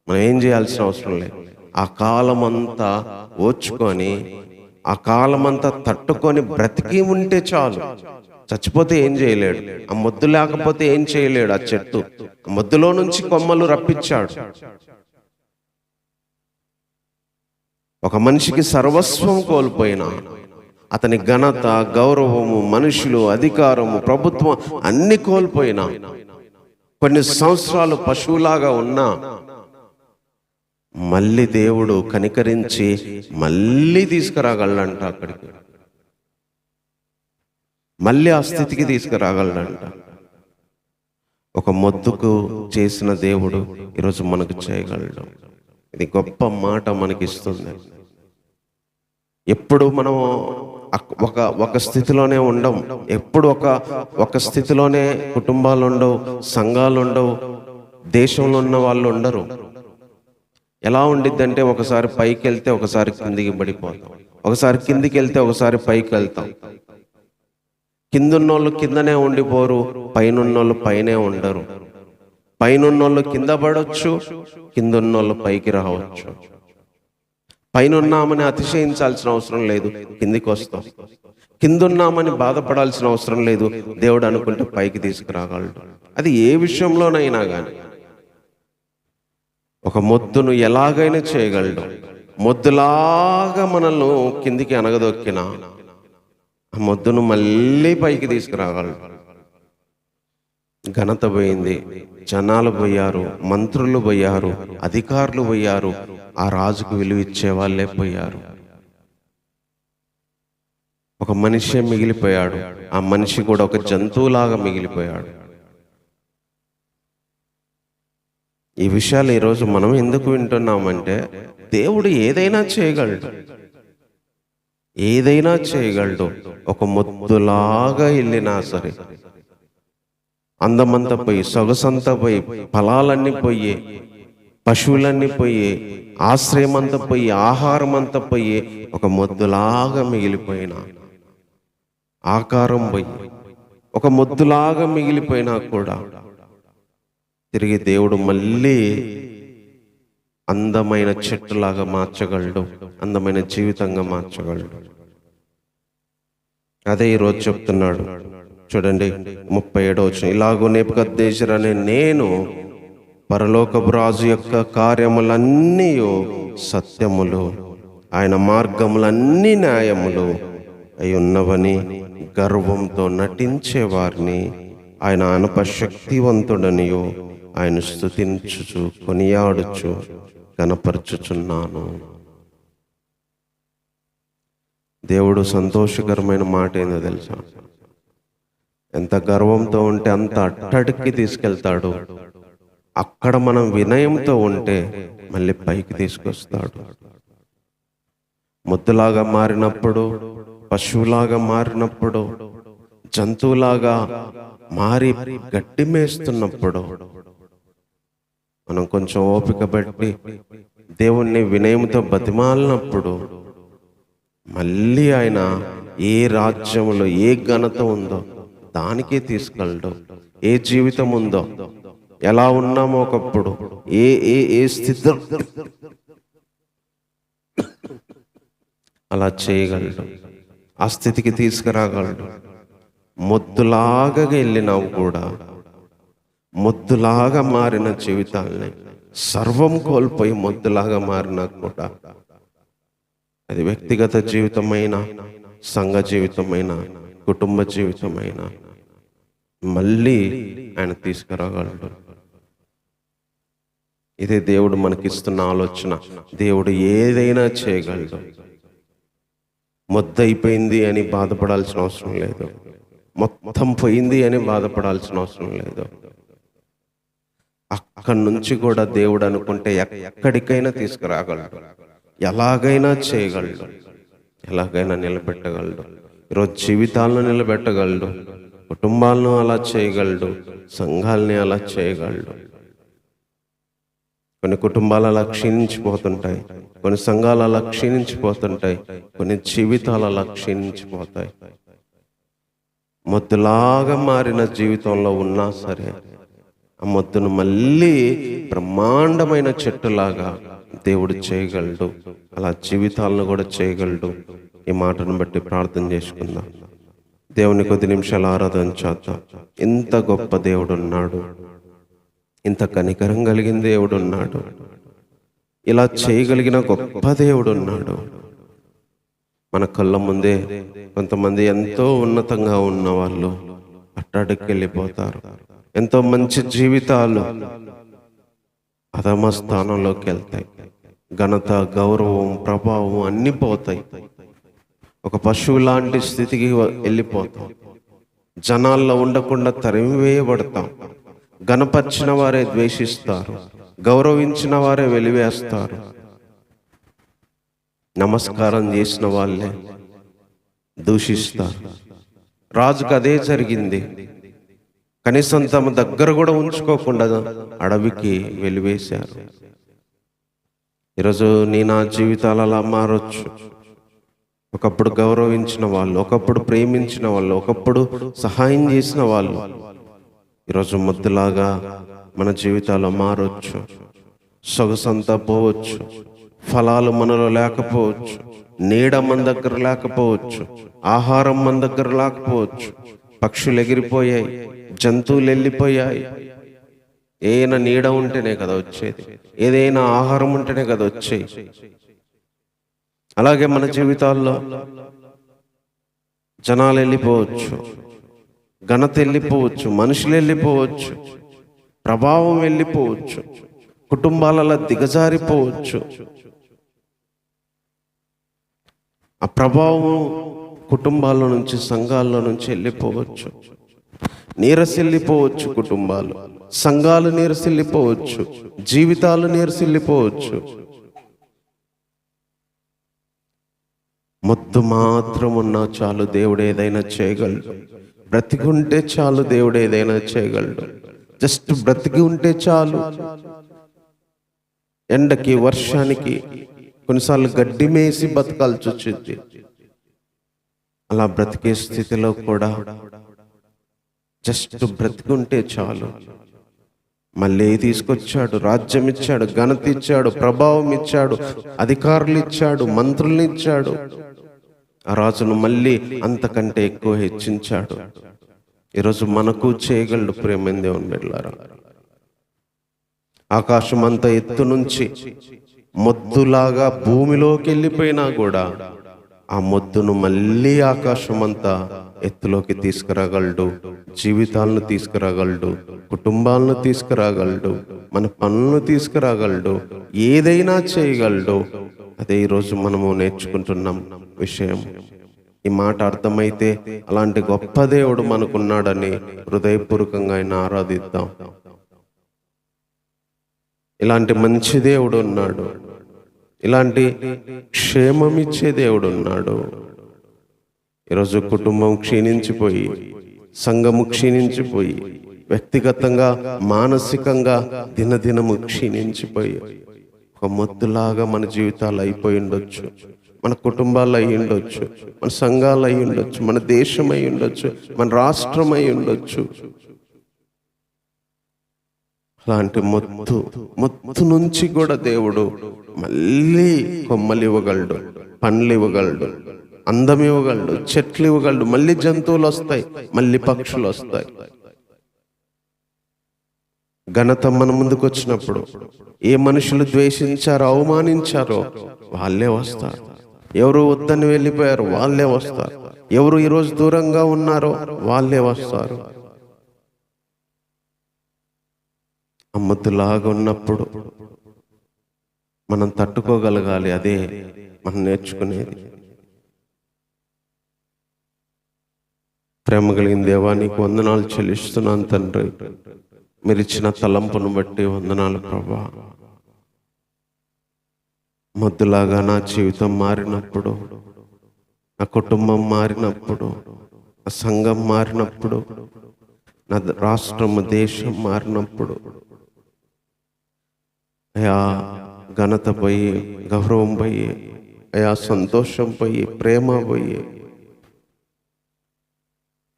మనం ఏం చేయాల్సిన అవసరం లేదు. ఆ కాలమంతా ఓర్చుకొని, ఆ కాలమంతా తట్టుకొని బ్రతికి ఉంటే చాలు. చచ్చిపోతే ఏం చేయలేడు, ఆ మొద్దు లేకపోతే ఏం చేయలేడు. ఆ చెట్టు ఆ మొద్దులో నుంచి కొమ్మలు రప్పించాడు. ఒక మనిషికి సర్వస్వం కోల్పోయినా, అతని ఘనత, గౌరవము, మనుషులు, అధికారము, ప్రభుత్వం అన్ని కోల్పోయినా, కొన్ని సంవత్సరాలు పశువులాగా ఉన్నా మళ్ళీ దేవుడు కనికరించి మళ్ళీ తీసుకురాగలంట. అక్కడికి మళ్ళీ ఆ స్థితికి తీసుకురాగలడంట. ఒక మొద్దుకు చేసిన దేవుడు ఈరోజు మనకు చేయగలడు. ఇది గొప్ప మాట మనకిస్తుంది. ఎప్పుడు మనం ఒక స్థితిలోనే ఉండం. ఎప్పుడు ఒక స్థితిలోనే కుటుంబాలు ఉండవు, సంఘాలు ఉండవు, దేశంలో ఉన్న వాళ్ళు ఉండరు. ఎలా ఉండిద్దంటే ఒకసారి పైకి వెళ్తే ఒకసారి కిందికి పడిపోతాం, ఒకసారి కిందికి వెళ్తే ఒకసారి పైకి వెళ్తాం. కిందున్నోళ్ళు కిందనే ఉండిపోరు, పైనున్నోళ్ళు పైనే ఉండరు. పైనున్నోళ్ళు కింద పడవచ్చు, కిందున్నోళ్ళు పైకి రావచ్చు. పైనున్నామని అతిశయించాల్సిన అవసరం లేదు, కిందికి వస్తాం. కిందున్నామని బాధపడాల్సిన అవసరం లేదు, దేవుడు అనుకుంటే పైకి తీసుకురాగలడు. అది ఏ విషయంలోనైనా కానీ. ఒక మొద్దును ఎలాగైనా చేయగలడు. మొద్దులాగా మనల్ని కిందికి అనగదొక్కిన ఆ మొద్దును మళ్ళీ పైకి తీసుకురాగలడు. ఘనత పోయింది, జనాలు పోయారు, మంత్రులు పోయారు, అధికారులు పోయారు, ఆ రాజుకు విలువ ఇచ్చే వాళ్ళే పోయారు. ఒక మనిషి మిగిలిపోయాడు. ఆ మనిషి కూడా ఒక జంతువులాగా మిగిలిపోయాడు. ఈ విషయాలు ఈరోజు మనం ఎందుకు వింటున్నామంటే, దేవుడు ఏదైనా చేయగలడు, ఏదైనా చేయగలడు. ఒక మొద్దులాగా వెళ్ళినా సరే, అందమంతా పోయి, సొగసంతా పోయి, ఫలాలన్నీ పోయి, పశువులన్నీ పోయి, ఆశ్రయం అంతా పోయి, ఆహారం అంతా పోయి, ఒక మొద్దులాగా మిగిలిపోయిన, ఆకారం పోయి ఒక మొద్దులాగా మిగిలిపోయినా కూడా తిరిగి దేవుడు మళ్ళీ అందమైన చెట్టులాగా మార్చగలడు, అందమైన జీవితంగా మార్చగలడు. అదే ఈరోజు చెప్తున్నాడు. చూడండి 37వ వచనం, ఇలాగూ నెబుకద్నెజరు అనే నేను పరలోకపు రాజు యొక్క కార్యములన్నీ సత్యములు, ఆయన మార్గములన్నీ న్యాయములు అయి ఉన్నవని గర్వంతో నటించే వారిని ఆయన అనపశక్తివంతుడనియో, ఆయన స్తుతించుచు కొనియాడుచు కనపరచుచున్నాను. దేవుడు సంతోషకరమైన మాట ఏందో తెలుసా? ఎంత గర్వంతో ఉంటే అంత అట్టడికి తీసుకెళ్తాడు. అక్కడ మనం వినయంతో ఉంటే మళ్ళీ పైకి తీసుకొస్తాడు. ముద్దులాగా మారినప్పుడు, పశువులాగా మారినప్పుడు, జంతువులాగా మారి గడ్డి మేస్తున్నప్పుడు మనం కొంచెం ఓపిక పెట్టి దేవుణ్ణి వినయంతో బతిమాలినప్పుడు మళ్ళీ ఆయన ఏ రాజ్యంలో ఏ ఘనత ఉందో దానికే తీసుకెళ్ళడు. ఏ జీవితం ఉందో, ఎలా ఉన్నామో ఒకప్పుడు, ఏ ఏ ఏ స్థితి అలా చేయగలడు. ఆ స్థితికి తీసుకురాగలడు. మొద్దులాగా వెళ్ళినావు కూడా, మొద్దులాగా మారిన జీవితాల్ని, సర్వం కోల్పోయి మొద్దులాగా మారినా కూడా, అది వ్యక్తిగత జీవితమైన, సంఘ జీవితమైన, కుటుంబ జీవితమైన, మళ్ళీ ఆయన తీసుకురాగలడు. ఇదే దేవుడు మనకిస్తున్న ఆలోచన. దేవుడు ఏదైనా చేయగలడు. మొద్దయిపోయింది అని బాధపడాల్సిన అవసరం లేదు. మొత్తం పోయింది అని బాధపడాల్సిన అవసరం లేదు. అక్కడి నుంచి కూడా దేవుడు అనుకుంటే ఎక్కడికైనా తీసుకురాగలడు. ఎలాగైనా చేయగలడు. ఎలాగైనా నిలబెట్టగలడు. ఈరోజు జీవితాలను నిలబెట్టగలడు. కుటుంబాలను అలా చేయగలడు. సంఘాలని అలా చేయగలడు. కొన్ని కుటుంబాలు అలా క్షీణించిపోతుంటాయి. కొన్ని సంఘాలు అలా క్షీణించిపోతుంటాయి. కొన్ని జీవితాలు అలా క్షీణించిపోతాయి. మొద్దులాగా మారిన జీవితంలో ఉన్నా సరే ఆ మొద్దును మళ్ళీ బ్రహ్మాండమైన చెట్టులాగా దేవుడు చేయగలడు. అలా జీవితాలను కూడా చేయగలడు. ఈ మాటను బట్టి ప్రార్థన చేసుకుందాం. దేవుని కొద్ది నిమిషాలు ఆరాధన చేద్దాం. ఇంత గొప్ప దేవుడు ఉన్నాడు. ఇంత కనికరం కలిగిన దేవుడు ఉన్నాడు. ఇలా చేయగలిగిన గొప్ప దేవుడు ఉన్నాడు. మన కళ్ళ ముందే కొంతమంది ఎంతో ఉన్నతంగా ఉన్న వాళ్ళు అట్టడికి వెళ్ళిపోతారు. ఎంతో మంచి జీవితాలు అధమ స్థానంలోకి వెళ్తాయి. ఘనత, గౌరవం, ప్రభావం అన్నీ పోతాయి. ఒక పశువు లాంటి స్థితికి వెళ్ళిపోతాం. జనాల్లో ఉండకుండా తరిమివేయబడతాం. గణపరిచిన వారే ద్వేషిస్తారు. గౌరవించిన వారే వెలివేస్తారు. నమస్కారం చేసిన వాళ్ళే దూషిస్తారు. రాజుకు అదే జరిగింది. కనీసం తమ దగ్గర కూడా ఉంచుకోకుండా అడవికి వెలివేశారు. ఈరోజు నా జీవితాలు అలా మారొచ్చు. ఒకప్పుడు గౌరవించిన వాళ్ళు, ఒకప్పుడు ప్రేమించిన వాళ్ళు, ఒకప్పుడు సహాయం చేసిన వాళ్ళు ఈరోజు ముద్దులాగా మన జీవితాల్లో మారొచ్చు. సొగసంతా పోవచ్చు. ఫలాలు మనలో లేకపోవచ్చు. నీడ మన దగ్గర లేకపోవచ్చు. ఆహారం మన దగ్గర లేకపోవచ్చు. పక్షులు ఎగిరిపోయాయి. జంతువులు వెళ్ళిపోయాయి. ఏదైనా నీడ ఉంటేనే కదా వచ్చేది. ఏదైనా ఆహారం ఉంటేనే కదా వచ్చేది. అలాగే మన జీవితాల్లో జనాలు వెళ్ళిపోవచ్చు. ఘనత వెళ్ళిపోవచ్చు. మనుషులు వెళ్ళిపోవచ్చు. ప్రభావం వెళ్ళిపోవచ్చు. కుటుంబాలలో దిగజారిపోవచ్చు. ఆ ప్రభావం కుటుంబాల నుంచి, సంఘాల్లో నుంచి వెళ్ళిపోవచ్చు. నీరసిల్లిపోవచ్చు. కుటుంబాలు, సంఘాలు నీరసిల్లిపోవచ్చు. జీవితాలు నీరసిల్లిపోవచ్చు. మొద్దు మాత్రం ఉన్నా చాలు, దేవుడు ఏదైనా చేయగలడు. బ్రతికుంటే చాలు, దేవుడు ఏదైనా చేయగలడు. జస్ట్ బ్రతికి ఉంటే చాలు. ఎండకి, వర్షానికి, కొన్నిసార్లు గడ్డి మేసి బతకాల్సి వచ్చింది. అలా బ్రతికే స్థితిలో కూడా జస్ట్ బ్రతికుంటే చాలు. మళ్ళీ తీసుకొచ్చాడు. రాజ్యం ఇచ్చాడు, ఘనత ఇచ్చాడు, ప్రభావం ఇచ్చాడు, అధికారులు ఇచ్చాడు, మంత్రుల్ని ఇచ్చాడు. ఆ రాజును మళ్ళీ అంతకంటే ఎక్కువ హెచ్చించాడు. ఈరోజు మనకు చేయగలడు. ప్రేమైన దేవుని బిడ్డలారా, ఆకాశం అంత ఎత్తు నుంచి మొద్దులాగా భూమిలోకి వెళ్ళిపోయినా కూడా ఆ మొద్దును మళ్ళీ ఆకాశమంతా ఎత్తులోకి తీసుకురాగలడు. జీవితాలను తీసుకురాగలడు, కుటుంబాలను తీసుకురాగలడు, మన పనులను తీసుకురాగలడు, ఏదైనా చేయగలడు. అదే ఈరోజు మనము నేర్చుకుంటున్నాం విషయం. ఈ మాట అర్థమైతే అలాంటి గొప్ప దేవుడు మనకున్నాడని హృదయపూర్వకంగా ఆయన ఆరాధిద్దాం. ఇలాంటి మంచి దేవుడు ఉన్నాడు, ఇలాంటి క్షేమమిచ్చే దేవుడు ఉన్నాడు. ఈరోజు కుటుంబం క్షీణించిపోయి, సంఘము క్షీణించిపోయి, వ్యక్తిగతంగా మానసికంగా దినదినము క్షీణించిపోయి ఒక మొద్దులాగా మన జీవితాలు అయిపోయి ఉండొచ్చు, మన కుటుంబాలు అయి ఉండొచ్చు, మన సంఘాలు అయి ఉండొచ్చు, మన దేశం అయి ఉండొచ్చు, మన రాష్ట్రం అయి ఉండొచ్చు. అలాంటి మొత్తు నుంచి కూడా దేవుడు మళ్ళీ కొమ్మలు ఇవ్వగలడు, పండ్లు ఇవ్వగలడు, అందం ఇవ్వగలడు, చెట్లు ఇవ్వగలడు. మళ్ళీ జంతువులు వస్తాయి, మళ్ళీ పక్షులు వస్తాయి. ఘనత మన ముందుకు వచ్చినప్పుడు ఏ మనుషులు ద్వేషించారో, అవమానించారో వాళ్ళే వస్తారు. ఎవరు వద్దని వెళ్ళిపోయారు వాళ్ళే వస్తారు. ఎవరు ఈరోజు దూరంగా ఉన్నారో వాళ్ళే వస్తారు. అమ్మతులాగా ఉన్నప్పుడు మనం తట్టుకోగలగాలి. అదే మనం నేర్చుకునేది. ప్రేమ కలిగిన దేవా, నీకు వందనాలు చెల్లిస్తున్నాను తండ్రి. మీరు ఇచ్చిన తలంపును బట్టి వందనాలు ప్రభా. మొద్దులాగా నా జీవితం మారినప్పుడు, నా కుటుంబం మారినప్పుడు, నా సంఘం మారినప్పుడు, నా రాష్ట్రం దేశం మారినప్పుడు అయా ఘనత పోయి, గౌరవం పోయి, అయా సంతోషం పోయి, ప్రేమ పోయి,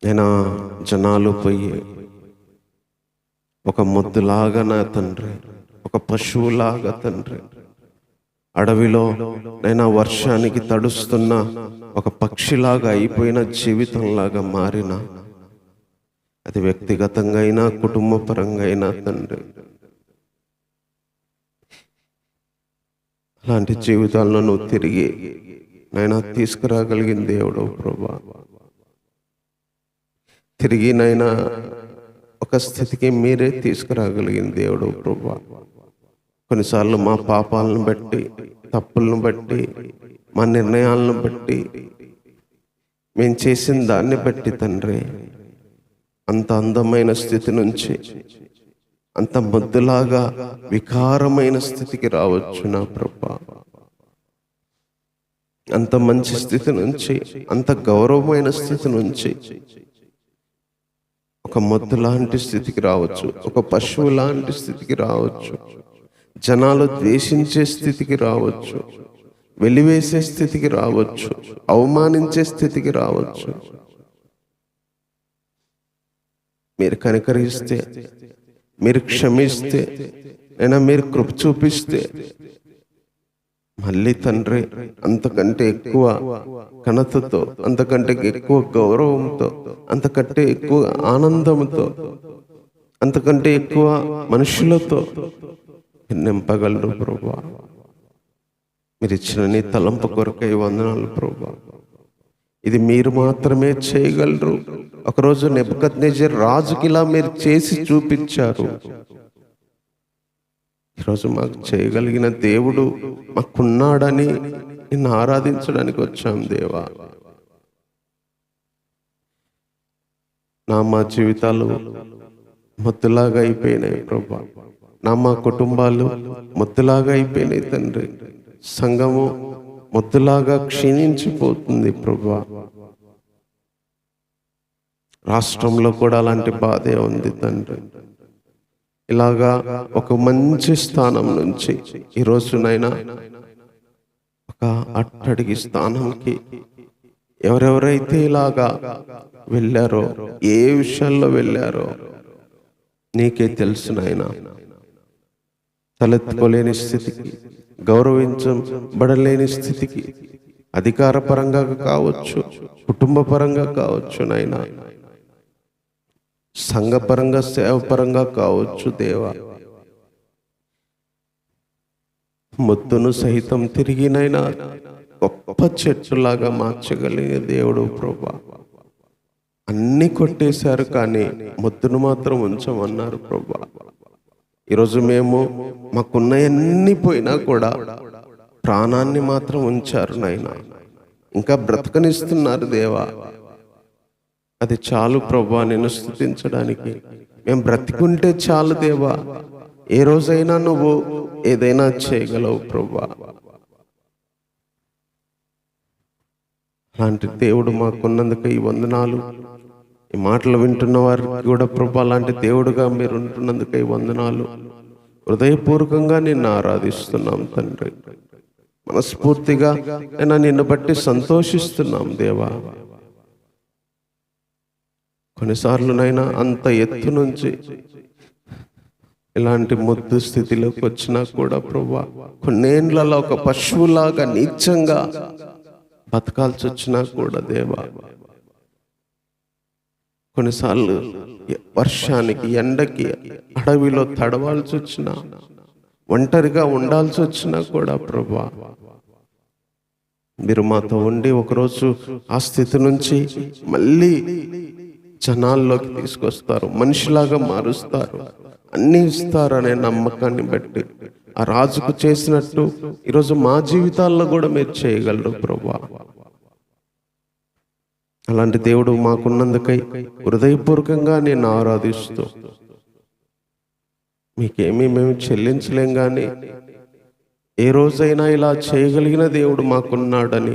అయినా జనాలు పోయి ఒక మొద్దులాగా నా తండ్రి, ఒక పశువులాగా తండ్రి, అడవిలో నైనా వర్షానికి తడుస్తున్న ఒక పక్షిలాగా అయిపోయిన జీవితంలాగా మారిన, అది వ్యక్తిగతంగా అయినా కుటుంబ పరంగా అయినా తండ్రి, అలాంటి జీవితాలను నువ్వు తిరిగి నైనా తీసుకురాగలిగిన దేవుడు ప్రభా. తిరిగి నైనా ఒక స్థితికి మీరే తీసుకురాగలిగిన దేవుడు ప్రభా. కొన్నిసార్లు మా పాపాలను బట్టి, తప్పులను బట్టి, మా నిర్ణయాలను బట్టి, మేము చేసిన దాన్ని బట్టి తండ్రి, అంత అందమైన స్థితి నుంచి అంత మొద్దులాగా వికారమైన స్థితికి రావచ్చు నా ప్రభా. అంత మంచి స్థితి నుంచి, అంత గౌరవమైన స్థితి నుంచి ఒక మొద్దు లాంటి స్థితికి రావచ్చు, ఒక పశువు లాంటి స్థితికి రావచ్చు, జనాలు ద్వేషించే స్థితికి రావచ్చు, వెలివేసే స్థితికి రావచ్చు, అవమానించే స్థితికి రావచ్చు. మీరు కనికరిస్తే, మీరు క్షమిస్తే, అయినా మీరు కృప చూపిస్తే మళ్ళీ తండ్రి అంతకంటే ఎక్కువ ఘనతతో, అంతకంటే ఎక్కువ గౌరవంతో, అంతకంటే ఎక్కువ ఆనందంతో, అంతకంటే ఎక్కువ మనుషులతో నింపగలరు ప్రభా. మీరు ఇచ్చిన నీ తలంపు కొరకై వందనాలు ప్రభా. ఇది మీరు మాత్రమే చేయగలరు. ఒకరోజు నెబుకద్నెజర్ రాజుకి ఇలా మీరు చేసి చూపించారు. ఈరోజు మాకు చేయగలిగిన దేవుడు మాకున్నాడని నిన్ను ఆరాధించడానికి వచ్చాం దేవా. మా జీవితాలు మొద్దులాగా అయిపోయినాయి ప్రభా. మా కుటుంబాలు మొద్దులాగా అయిపోయినాయి తండ్రి. సంఘము మొద్దులాగా క్షీణించిపోతుంది ప్రభా. రాష్ట్రంలో కూడా అలాంటి బాధే ఉంది తండ్రి. ఇలాగా ఒక మంచి స్థానం నుంచి ఈరోజునైనా ఒక అట్టడికి స్థానంకి ఎవరెవరైతే ఇలాగా వెళ్ళారో, ఏ విషయాల్లో వెళ్ళారో నీకే తెలుసు నాయనా. తలెత్తుకోలేని స్థితికి, గౌరవించబడలేని స్థితికి, అధికార పరంగా కావచ్చు, కుటుంబ పరంగా కావచ్చు నాయనా, సంఘపరంగా, సేవపరంగా కావచ్చు దేవా. మొద్దును సహితం తిరిగినైనా గొప్ప చెట్టులాగా మార్చగలిగే దేవుడు ప్రభా. అన్ని కొట్టేశారు కానీ మొద్దును మాత్రం ఉంచమన్నారు ప్రభా. ఈరోజు మేము మాకున్న ఎన్ని పోయినా కూడా ప్రాణాన్ని మాత్రం ఉంచారు నాయనా, ఇంకా బ్రతకనిస్తున్నారు దేవా. అది చాలు ప్రభా నిన్ను స్తుతించడానికి. మేము బ్రతికుంటే చాలు దేవా. ఏ రోజైనా నువ్వు ఏదైనా చేయగలవు ప్రభా. అలాంటి దేవుడు మాకున్నందుకు ఈ వందనాలు. ఈ మాటలు వింటున్న వారికి కూడా ప్రభా అలాంటి దేవుడుగా మీరు ఉంటున్నందుకు ఈ వందనాలు. హృదయపూర్వకంగా నిన్ను ఆరాధిస్తున్నాం తండ్రి. మనస్ఫూర్తిగా అయినా నిన్ను బట్టి సంతోషిస్తున్నాం దేవా. కొన్నిసార్లునైనా అంత ఎత్తు నుంచి ఇలాంటి ముద్దు స్థితిలోకి వచ్చినా కూడా ప్రభా, కొన్నేండ్లలో ఒక పశువులాగా నీచంగా బతకాల్సి వచ్చినా కూడా దేవా, కొన్నిసార్లు వర్షానికి ఎండకి అడవిలో తడవాల్సి వచ్చినా, ఒంటరిగా ఉండాల్సి వచ్చినా కూడా ప్రభా, మీరు మాతో ఉండి ఒకరోజు ఆ స్థితి నుంచి మళ్ళీ జనాల్లోకి తీసుకొస్తారు, మనిషిలాగా మారుస్తారు, అన్ని ఇస్తారనే నమ్మకాన్ని బట్టి ఆ రాజుకు చేసినట్టు ఈరోజు మా జీవితాల్లో కూడా మీరు చేయగలరు ప్రభా. అలాంటి దేవుడు మాకున్నందుకై హృదయపూర్వకంగా నేను ఆరాధిస్తూ, మీకేమీ మేము చెల్లించలేం కానీ ఏ రోజైనా ఇలా చేయగలిగిన దేవుడు మాకున్నాడని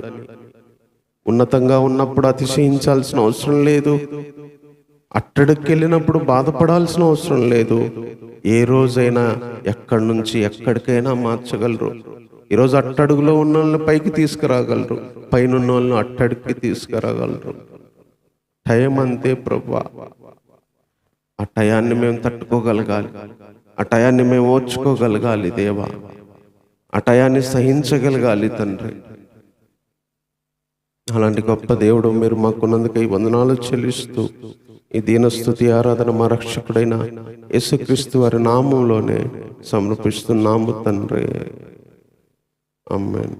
ఉన్నతంగా ఉన్నప్పుడు అతిశయించాల్సిన అవసరం లేదు, అట్టడికి వెళ్ళినప్పుడు బాధపడాల్సిన అవసరం లేదు. ఏ రోజైనా ఎక్కడి నుంచి ఎక్కడికైనా మార్చగలరు. ఈరోజు అట్టడుగులో ఉన్న వాళ్ళని పైకి తీసుకురాగలరు, పైన ఉన్న వాళ్ళని అట్టడికి తీసుకురాగలరు. టైం అంతే ప్రభా. ఆ టయాన్ని మేము తట్టుకోగలగాలి, ఆ టయాన్ని మేము ఓర్చుకోగలగాలి దేవా, ఆ టయాన్ని సహించగలగాలి తండ్రి. అలాంటి గొప్ప దేవుడు మీరు మాకున్నందుకు ఈ వందనాలు చెల్లిస్తూ ఈ దీనస్తుతి ఆరాధన మా రక్షకుడైన యేసుక్రీస్తు వారి నామంలోనే సమర్పిస్తున్నాము తండ్రి. ఆమేన్.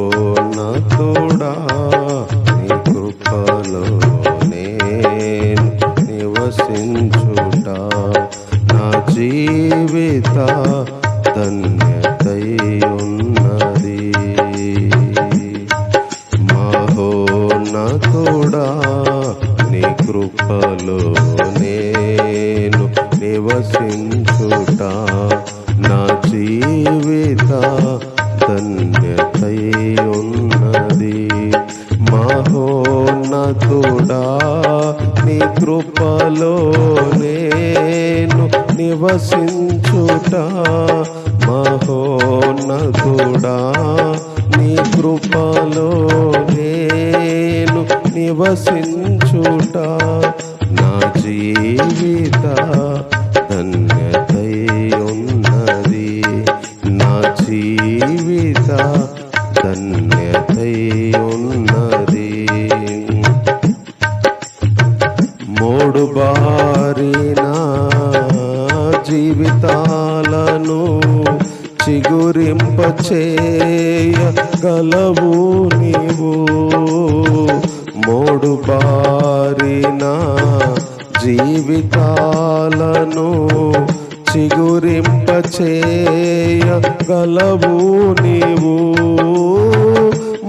మహోన్నతుడా నీ కృపలో నేను నివసించుట నా జీవిత ధన్యతై ఉన్నది. మహోన్నతుడా నీ కృపలో నేను నివసించుట, మహోన్నతుడా నీ కృపలో నేను నివసించుట నా జీవిత ధన్యతై ఉన్నది, నా జీవిత ధన్యతై ఉన్నది. మూడు బారిన జీవితాలను చిగురింపచేయగలవు నీవు, మూడు బారిన జీవితాలను చిగురింపచేయగలవు నీవు,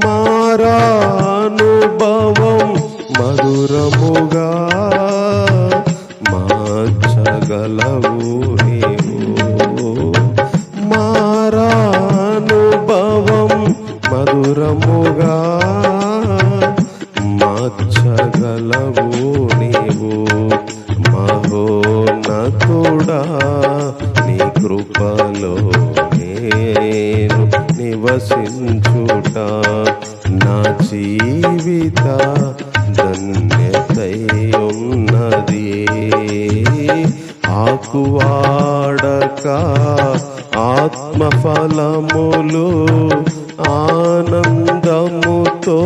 మారానుభవం మధురముగా మార్చగలవు నీవు, మారానుభవం మధురముగా మార్చగలవు నీవు. మహోన్నతుడా నీ కృపలో నేను నివసించుట నా జీవిత ధన్యతై ఉన్నది. ఆకువాడక ఆత్మఫలములు ఆనందముతో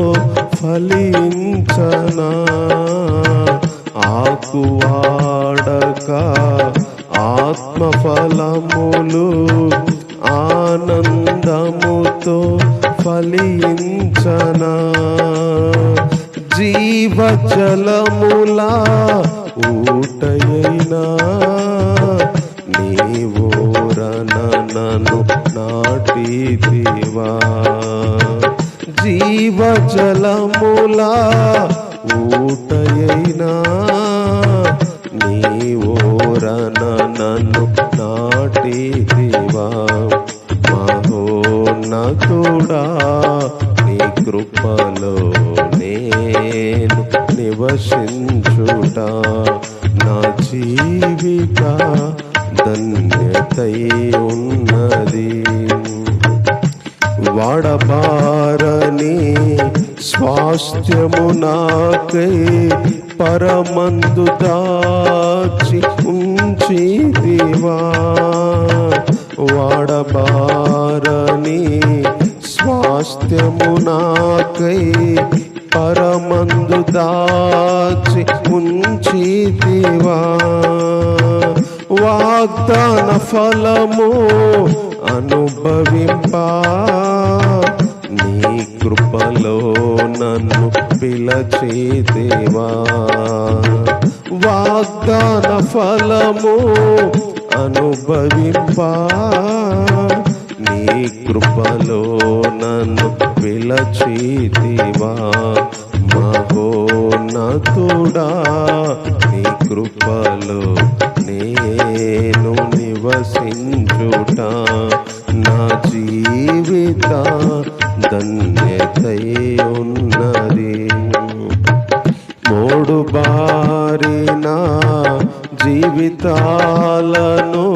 ఫలించనా. ఆకువాడక ఆత్మఫలములు ఆనందముతో ఫలించనా. జీవజలములా ఊటయైనా నీవోరన నన్ను నాటితివా. జీవజలములా ఊటయైనా నీవోరన నన్ను నాటితివా. మహోన్నతుడా నీ కృపలో నేను నివసించుట నా జీవిత ధన్యతై ఉన్నది. వాడబారని స్వాస్థ్యము నాకై పరమందు దాచి ఉంచితివా. వాడబారని స్వాస్థ్యము నాకై పరమందు దాచి ఉంచితివా. వాగ్దాన ఫలము అనుభవింపా నీ కృపలో నన్ను పిలచితివా. వాగ్దాన ఫలము అనుభవింపా నీ కృపలో నన్ను పిలచితివా. మహోన్నతుడా నీ కృపలో నేను నివసించుట నా జీవిత ధన్యతై ఉన్నది. మోడు బారిన జీవితాలను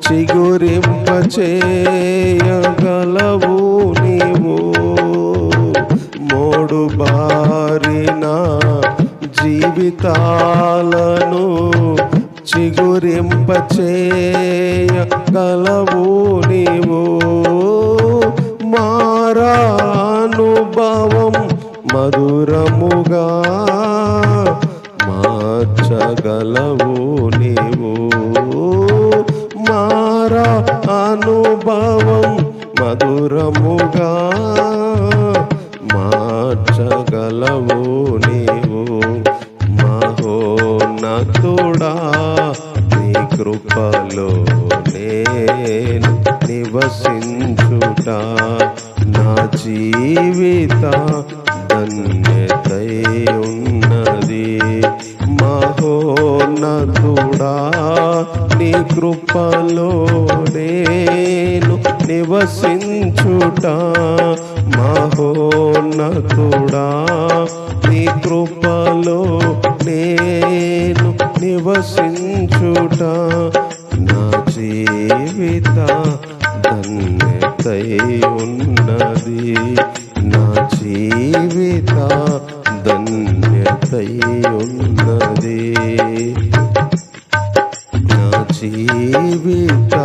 చిగురింపచేయగలవు నీవు. మోడు బారిన జీవితాలను చిగురింపచేయగలవు నీవు. మారానుభవం మధురముగా మార్చగలవు నీవు. మారా అనుభవం మధురముగా మార్చగలవు నీవు. మహోన్నతుడా నీ కృపలో నేను నివసించుట నా జీవిత ధన్యతై ఉన్నది. మహోన్నతుడా నీ కృపలో నేను నివసించుట మహోన్నతుడా నీ కృపలో నేను నివసించుట నా జీవిత ధన్యతై ఉన్నది. నా జీవిత ధన్యతై ఉన్నది. నా జీవిత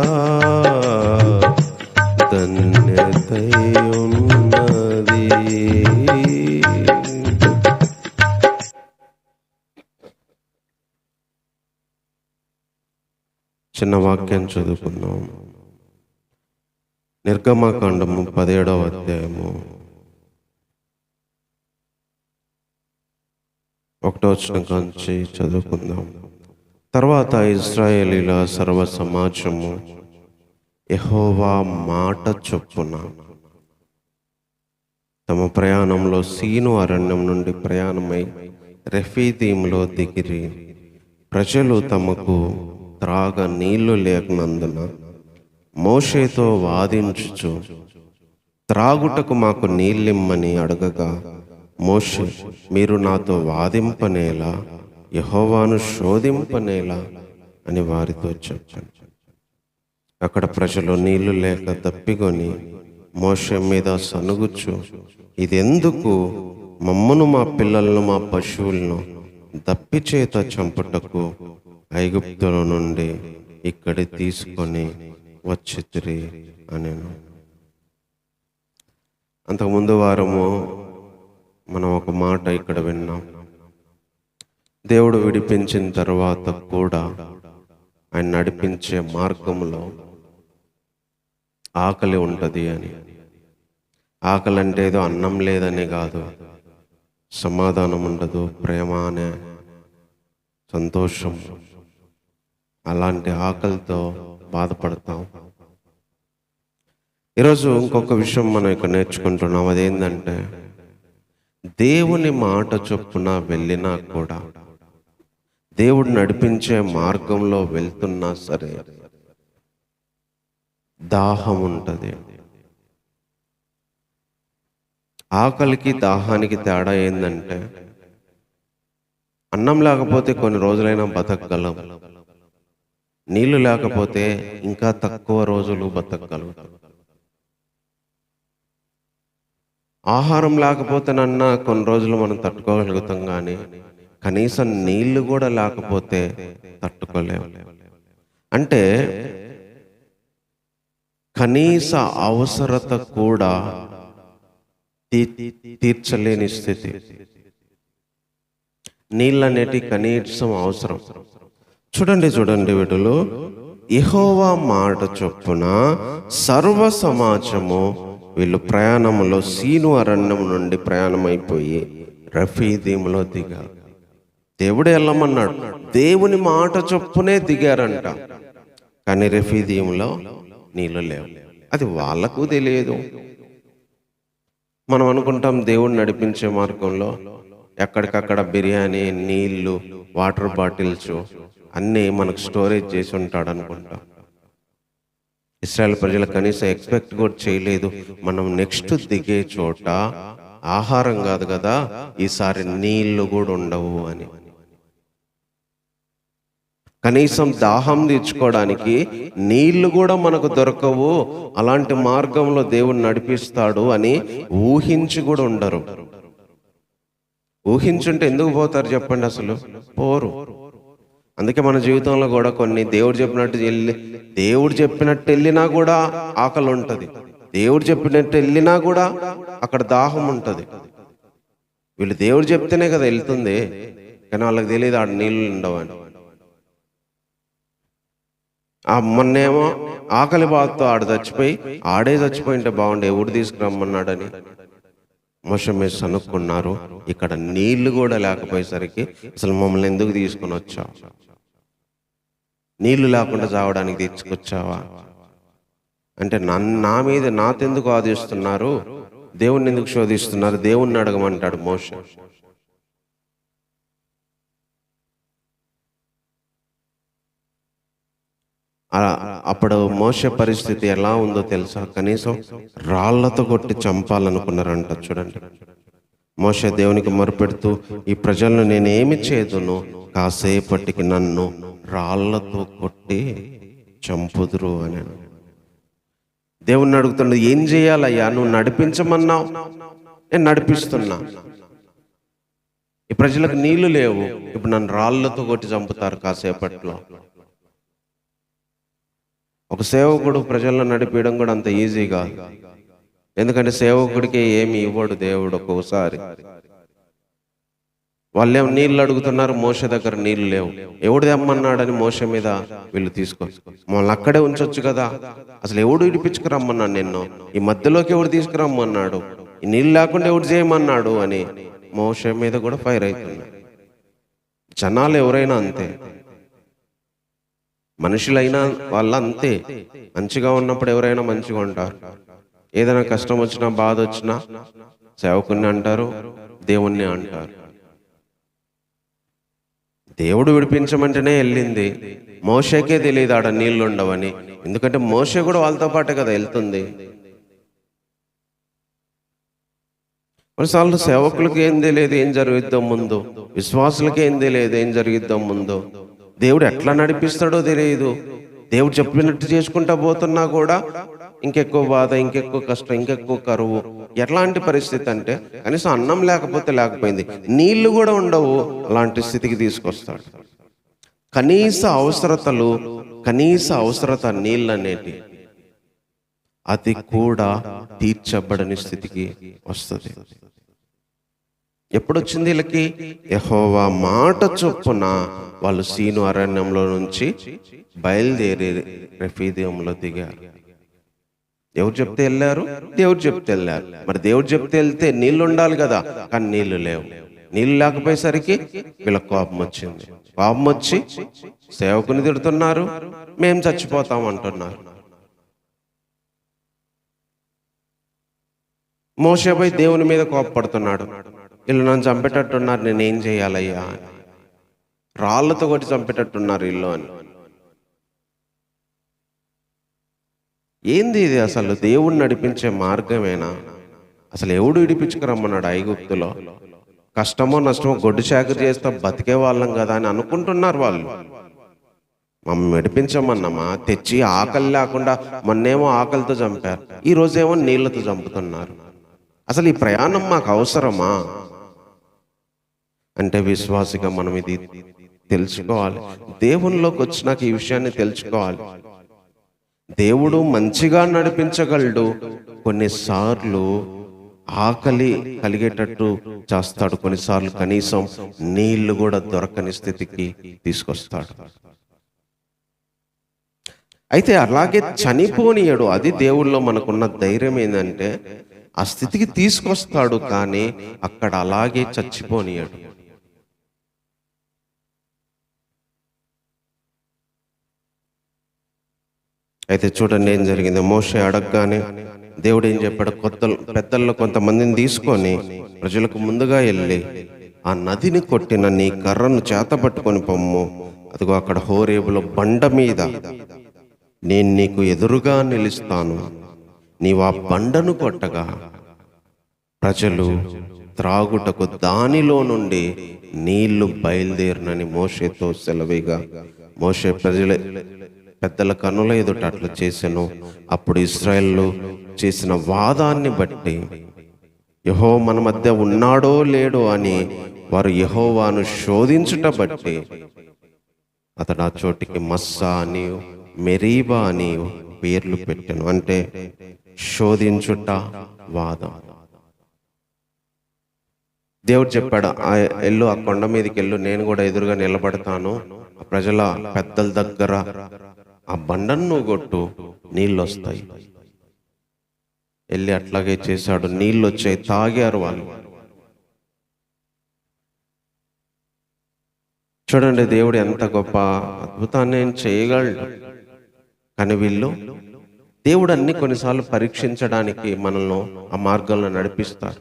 ధన్యతై ఉన్నది. చిన్న వాక్యం చదువుకుందాం. నిర్గమకాండము 17వ అధ్యాయము 1వ వచనం నుంచి చదువుకుందాం. తర్వాత ఇశ్రాయేలీల సర్వ సమాజము యెహోవా మాట చొప్పున తమ ప్రయాణంలో సీను అరణ్యం నుండి ప్రయాణమై రెఫీదీములో దిగిరి. ప్రజలు తమకు త్రాగ నీళ్లు లేకనందున మోషేతో వాదించుచు త్రాగుటకు మాకు నీళ్ళిమ్మని అడగగా, మోషే, మీరు నాతో వాదింపనేలా, యెహోవాను శోధింపనేలా అని వారితో చెప్పాను. అక్కడ ప్రజలు నీళ్లు లేక దప్పికొని మోషే మీద సనుగుచు, ఇదెందుకు? మమ్మను, మా పిల్లలను, మా పశువులను దప్పి చేత చంపుటకు ఐగుప్తుల నుండి ఇక్కడి తీసుకొని వచ్చితిరి అనేను. అంతకుముందు వారము మనం ఒక మాట ఇక్కడ విన్నాం. దేవుడు విడిపించిన తర్వాత కూడా ఆయన నడిపించే మార్గంలో ఆకలి ఉంటుంది అని. ఆకలి అంటే ఏదో అన్నం లేదని కాదు, సమాధానం ఉండదు, ప్రేమ అనే సంతోషం, అలాంటి ఆకలితో బాధపడతాం. ఈరోజు ఇంకొక విషయం మనం ఇక్కడ నేర్చుకుంటున్నాం. అదేంటంటే దేవుని మాట చొప్పున వెళ్ళినా కూడా, దేవుడు నడిపించే మార్గంలో వెళ్తున్నా సరే దాహం ఉంటుంది. ఆకలికి దాహానికి తేడా ఏంటంటే, అన్నం లేకపోతే కొన్ని రోజులైనా బతకగలం, నీళ్లు లేకపోతే ఇంకా తక్కువ రోజులు బతకగలుగుతాం. ఆహారం లేకపోతేనన్నా కొన్ని రోజులు మనం తట్టుకోగలుగుతాం, కానీ కనీసం నీళ్లు కూడా లేకపోతే తట్టుకోలేము. అంటే కనీస అవసరత కూడా తీర్చలేని స్థితి. నీళ్ళు అనేటి కనీసం అవసరం. చూడండి వీటిలో యెహోవా మాట చొప్పున సర్వ సమాజము వీళ్ళు ప్రయాణంలో సీను అరణ్యం నుండి ప్రయాణమైపోయి రఫీదీములో దిగారు. దేవుడు వెళ్ళమన్నాడు, దేవుని మాట చొప్పునే దిగారంట. కానీ రఫీదీములో నీళ్ళు లేవు. అది వాళ్ళకు తెలియదు. మనం అనుకుంటాం దేవుడు నడిపించే మార్గంలో ఎక్కడికక్కడ బిర్యానీ, నీళ్లు, వాటర్ బాటిల్స్ అన్నీ మనకు స్టోరేజ్ చేసి ఉంటాడు అనుకుంటాం. ఇశ్రాయేల్ ప్రజలు కనీసం ఎక్స్పెక్ట్ కూడా చేయలేదు, మనం నెక్స్ట్ దిగే చోట ఆహారం కాదు కదా, ఈసారి నీళ్లు కూడా ఉండవు అని. కనీసం దాహం తీర్చుకోవడానికి నీళ్లు కూడా మనకు దొరకవు, అలాంటి మార్గంలో దేవుడు నడిపిస్తాడు అని ఊహించి కూడా ఉండరు. ఊహించుంటే ఎందుకు పోతారు చెప్పండి? అసలు పోరు. అందుకే మన జీవితంలో కూడా కొన్ని దేవుడు చెప్పినట్టు వెళ్ళినా కూడా ఆకలి ఉంటుంది, దేవుడు చెప్పినట్టు వెళ్ళినా కూడా అక్కడ దాహం ఉంటుంది. వీళ్ళు దేవుడు చెప్తేనే కదా వెళ్తుంది, కానీ వాళ్ళకి తెలియదు ఆడ నీళ్ళు ఉండవని. మొన్నేమో ఆకలి బాధతో ఆడే చచ్చిపోయింటే బాగుండే, ఎవడు తీసుకురమ్మన్నాడని మోషే మీద సనుక్కున్నారు. ఇక్కడ నీళ్లు కూడా లేకపోయేసరికి అసలు మమ్మల్ని ఎందుకు తీసుకుని వచ్చావు? నీళ్లు లేకుండా చావడానికి తీసుకొచ్చావా అంటే, నా మీద నాతెందుకు ఆదిస్తున్నారు, దేవుణ్ణి ఎందుకు శోధిస్తున్నారు, దేవుణ్ణి అడగమంటాడు మోషే. అప్పుడు మోషే పరిస్థితి ఎలా ఉందో తెలుసా? కనీసం రాళ్లతో కొట్టి చంపాలనుకున్నారంట. చూడండి, మోషే దేవునికి మొరపెడుతూ, ఈ ప్రజలను నేనేమి చేదును, కాసేపటికి నన్ను రాళ్లతో కొట్టి చంపుదురు అని. దేవుణ్ణి అడుగుతున్నాడు, ఏం చేయాలయ్యా? నువ్వు నడిపించమన్నావు, నేను నడిపిస్తున్నా. ఈ ప్రజలకు నీళ్లు లేవు, ఇప్పుడు నన్ను రాళ్లతో కొట్టి చంపుతారు కాసేపట్లో. ఒక సేవకుడు ప్రజలను నడిపించడం కూడా అంత ఈజీ కాదు. ఎందుకంటే సేవకుడికి ఏమి ఇవ్వడు దేవుడు. ఒక్కోసారి వాళ్ళేం నీళ్ళు అడుగుతున్నారు, మోషే దగ్గర నీళ్లు లేవు. ఎవడు తెమ్మన్నాడని మోషే మీద వీళ్ళు మమ్మల్ని అక్కడే ఉంచొచ్చు కదా, అసలు ఎవడు విడిపించుకురమ్మన్నాడు నిన్ను, ఈ మధ్యలోకి ఎవడు తీసుకురమ్మన్నాడు, ఈ నీళ్ళు లేకుండా ఎవడు చేయమన్నాడు అని మోషే మీద కూడా ఫైర్ అవుతుంది. జనాలు ఎవరైనా అంతే, మనుషులైనా వాళ్ళ అంతే. మంచిగా ఉన్నప్పుడు ఎవరైనా మంచిగా ఉంటారు, ఏదైనా కష్టం వచ్చినా బాధ వచ్చినా సేవకుని అంటారు, దేవుణ్ణి అంటారు. దేవుడు విడిపించమంటేనే వెళ్ళింది. మోషేకే తెలియదు ఆడ నీళ్లు ఉండవని, ఎందుకంటే మోషే కూడా వాళ్ళతో పాటే కదా వెళ్తుంది. కొన్నిసార్లు సేవకులకి ఏం తెలియదు ఏం జరుగుద్దాం ముందు, విశ్వాసులకి ఏం తెలియదు ఏం జరిగిద్దాం ముందు. దేవుడు ఎట్లా నడిపిస్తాడో తెలియదు. దేవుడు చెప్పినట్టు చేసుకుంటా పోతున్నా కూడా ఇంకెక్కువ బాధ, ఇంకెక్కువ కష్టం, ఇంకెక్కువ కరువు. ఎట్లాంటి పరిస్థితి అంటే కనీసం అన్నం లేకపోతే లేకపోయింది, నీళ్లు కూడా ఉండవు, అలాంటి స్థితికి తీసుకొస్తాడు. కనీస అవసరతలు, కనీస అవసరత నీళ్ళనేటి అది కూడా తీర్చబడని స్థితికి వస్తుంది. ఎప్పుడొచ్చింది వీళ్ళకి? యెహోవా మాట చొప్పున వాళ్ళు సీను అరణ్యంలో నుంచి బయలుదేరి రెఫీదీములో దిగారు. ఎవరు చెప్తే వెళ్ళారు? దేవుడు చెప్తే వెళ్ళారు. మరి దేవుడు చెప్తే వెళ్తే నీళ్లు ఉండాలి కదా, కానీ నీళ్లు లేవు. నీళ్లు లేకపోయేసరికి వీళ్ళకి కోపం వచ్చింది. కోపం వచ్చి సేవకుని తిడుతున్నారు, మేము చచ్చిపోతాం అంటున్నారు. మోషేపై దేవుని మీద కోపపడుతున్నాడు. వీళ్ళు నన్ను చంపేటట్టున్నారు, నేనేం చేయాలయ్యా అని. రాళ్లతో కొట్టి చంపేటట్టున్నారు వీళ్ళు అని. ఏంది ఇది? అసలు దేవుణ్ణి నడిపించే మార్గమేనా? అసలు ఎవడు విడిపించుకురమ్మన్నాడు? ఐగుప్తులో కష్టమో నష్టమో గొడ్డు చాకరీ చేస్తా బతికే వాళ్ళం కదా అని అనుకుంటున్నారు వాళ్ళు. మమ్మల్ని నడిపించమన్నామా? తెచ్చి ఆకలి లేకుండా మొన్నేమో ఆకలితో చంపారు, ఈ రోజేమో నీళ్లతో చంపుతున్నారు. అసలు ఈ ప్రయాణం మాకు అవసరమా? అంటే విశ్వాసిగా మనం ఇది తెలుసుకోవాలి. దేవునిలోకి వచ్చినాక ఈ విషయాన్ని తెలుసుకోవాలి. దేవుడు మంచిగా నడిపించగలడు, కొన్నిసార్లు ఆకలి కలిగేటట్టు చేస్తాడు, కొన్నిసార్లు కనీసం నీళ్లు కూడా దొరకని స్థితికి తీసుకొస్తాడు. అయితే అలాగే చనిపోనీయడు. అది దేవుళ్ళో మనకున్న ధైర్యం ఏంటంటే ఆ స్థితికి తీసుకొస్తాడు, కానీ అక్కడ అలాగే చచ్చిపోనీయడు. అయితే చూడండి ఏం జరిగింది. మోషే అడగగానే దేవుడు ఏం చెప్పాడు? పెద్దల్లో కొంతమందిని తీసుకొని ప్రజలకు ముందుగా వెళ్ళి ఆ నదిని కొట్టిన నీ కర్రను చేతపట్టుకొని పొమ్ము, అదిగో అక్కడ హోరేబులో బండ మీద నేను నీకు ఎదురుగా నిలుస్తాను, నీవు ఆ బండను కొట్టగా ప్రజలు త్రాగుటకు దానిలో నుండి నీళ్లు బయలుదేరినని మోషేతో సెలవిగా, మోషే పెద్దల కన్నుల ఎదుట అట్లా చేసెను. అప్పుడు ఇశ్రాయేలు చేసిన వాదాన్ని బట్టి యెహోవా మన మధ్య ఉన్నాడో లేడో అని వారు యెహోవాను శోధించుట బట్టి అతడు ఆ చోటికి మస్సా అని మెరీబా అని పేర్లు పెట్టెను. అంటే శోధించుట, వాదం. దేవుడు చెప్పాడు, ఎల్లు ఆ కొండ మీదకి వెళ్ళు, నేను కూడా ఎదురుగా నిలబడతాను, ప్రజల పెద్దల దగ్గర ఆ బండను నువ్వు కొట్టు, నీళ్ళు వస్తాయి. వెళ్ళి అట్లాగే చేశాడు. నీళ్ళు వచ్చాయి, తాగారు వాళ్ళు. చూడండి దేవుడు ఎంత గొప్ప అద్భుతాన్ని చేయగలడు. కానీ వీళ్ళు దేవుడు అన్ని కొన్నిసార్లు పరీక్షించడానికి మనల్ని ఆ మార్గంలో నడిపిస్తారు.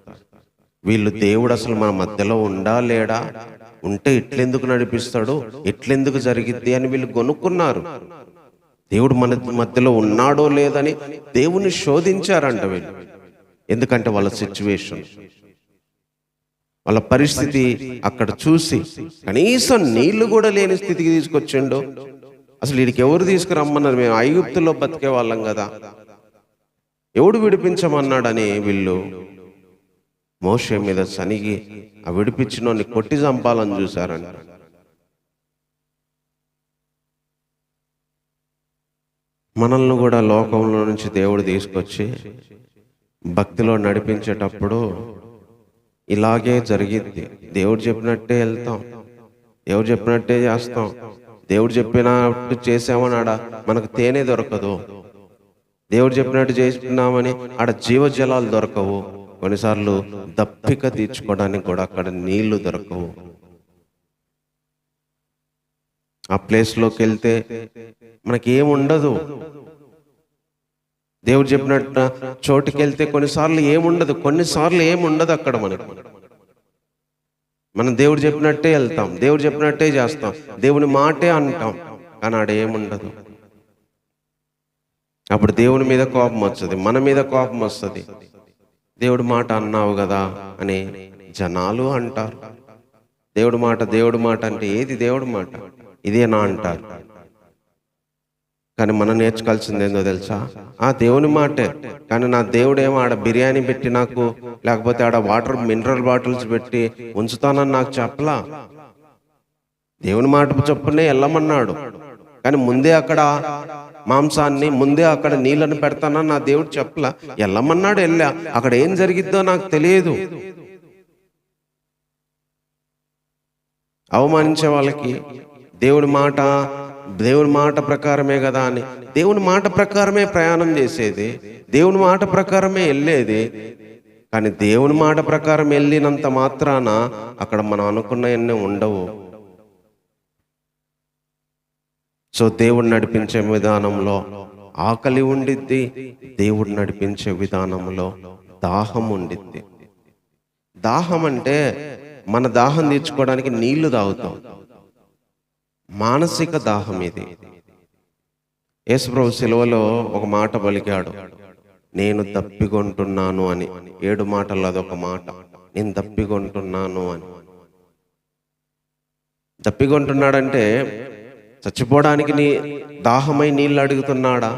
వీళ్ళు దేవుడు అసలు మన మధ్యలో ఉండా లేడా, ఉంటే ఎట్లెందుకు నడిపిస్తాడు, ఎట్లెందుకు జరిగిద్ది అని వీళ్ళు కొనుక్కున్నారు. దేవుడు మన మధ్యలో ఉన్నాడో లేదని దేవుని శోధించారంట వీళ్ళు. ఎందుకంటే వాళ్ళ సిచ్యువేషన్, వాళ్ళ పరిస్థితి అక్కడ చూసి కనీసం నీళ్లు కూడా లేని స్థితికి తీసుకొచ్చిండు. అసలు వీడికి ఎవరు తీసుకురమ్మన్నారు? మేము ఐగుప్తులో బతికే వాళ్ళం కదా, ఎవడు విడిపించమన్నాడని వీళ్ళు మోషే మీద సనిగి ఆ విడిపించినోని కొట్టి చంపాలని చూశారంట. మనల్ని కూడా లోకంలో నుంచి దేవుడు తీసుకొచ్చి భక్తిలో నడిపించేటప్పుడు ఇలాగే జరిగిద్ది. దేవుడు చెప్పినట్టే వెళ్తాం, దేవుడు చెప్పినట్టే చేస్తాం. దేవుడు చెప్పినట్టు చేసామని ఆడ మనకు తేనె దొరకదు, దేవుడు చెప్పినట్టు చేసుకున్నామని ఆడ జీవజలాలు దొరకవు. కొన్నిసార్లు దప్పిక తీర్చుకోవడానికి కూడా అక్కడ నీళ్లు దొరకవు. ఆ ప్లేస్లోకి వెళ్తే మనకి ఏముండదు. దేవుడు చెప్పినట్టు చోటుకి వెళ్తే కొన్నిసార్లు ఏముండదు, కొన్నిసార్లు ఏముండదు అక్కడ మనకు. మనం దేవుడు చెప్పినట్టే వెళ్తాం, దేవుడు చెప్పినట్టే చేస్తాం, దేవుని మాటే అంటాం, కానీ ఆడ ఏముండదు. అప్పుడు దేవుని మీద కోపం వస్తుంది, మన మీద కోపం వస్తుంది. దేవుడి మాట అన్నావు కదా అని జనాలు అంటారు. దేవుడి మాట అంటే ఏది దేవుడి మాట, ఇదేనా అంటారు. కానీ మనం నేర్చుకోవాల్సింది ఏందో తెలుసా? ఆ దేవుని మాటే, కానీ నా దేవుడేమో ఆడ బిర్యానీ పెట్టి నాకు, లేకపోతే ఆడ వాటర్ మినరల్ బాటిల్స్ పెట్టి ఉంచుతానని నాకు చెప్పలా. దేవుని మాట చొప్పునే వెళ్ళమన్నాడు, కానీ ముందే అక్కడ మాంసాన్ని, ముందే అక్కడ నీళ్ళని పెడతానని నా దేవుడు చెప్పలా. వెళ్ళమన్నాడు, వెళ్ళా. అక్కడ ఏం జరిగిద్దో నాకు తెలియదు. అవమానించే వాళ్ళకి దేవుని మాట ప్రకారమే కదా అని, దేవుని మాట ప్రకారమే ప్రయాణం చేసేది, దేవుని మాట ప్రకారమే వెళ్ళేది. కానీ దేవుని మాట ప్రకారం వెళ్ళినంత మాత్రాన అక్కడ మనం అనుకున్నవన్నీ ఉండవు. సో దేవుడు నడిపించే విధానంలో ఆకలి ఉండిద్ది, దేవుడు నడిపించే విధానంలో దాహం ఉండిద్ది. దాహం అంటే మన దాహం తీర్చుకోవడానికి నీళ్లు తాగుతాం, మానసిక దాహం ఇది. యేసుప్రభు సిలువలో ఒక మాట పలికాడు, నేను దప్పికొంటున్నాను అని. 7 మాటల్లో అదొక మాట, నేను దప్పికొంటున్నాను అని. దప్పికొంటున్నాడంటే చచ్చిపోవడానికి దాహమై నీళ్ళు అడుగుతున్నాడా?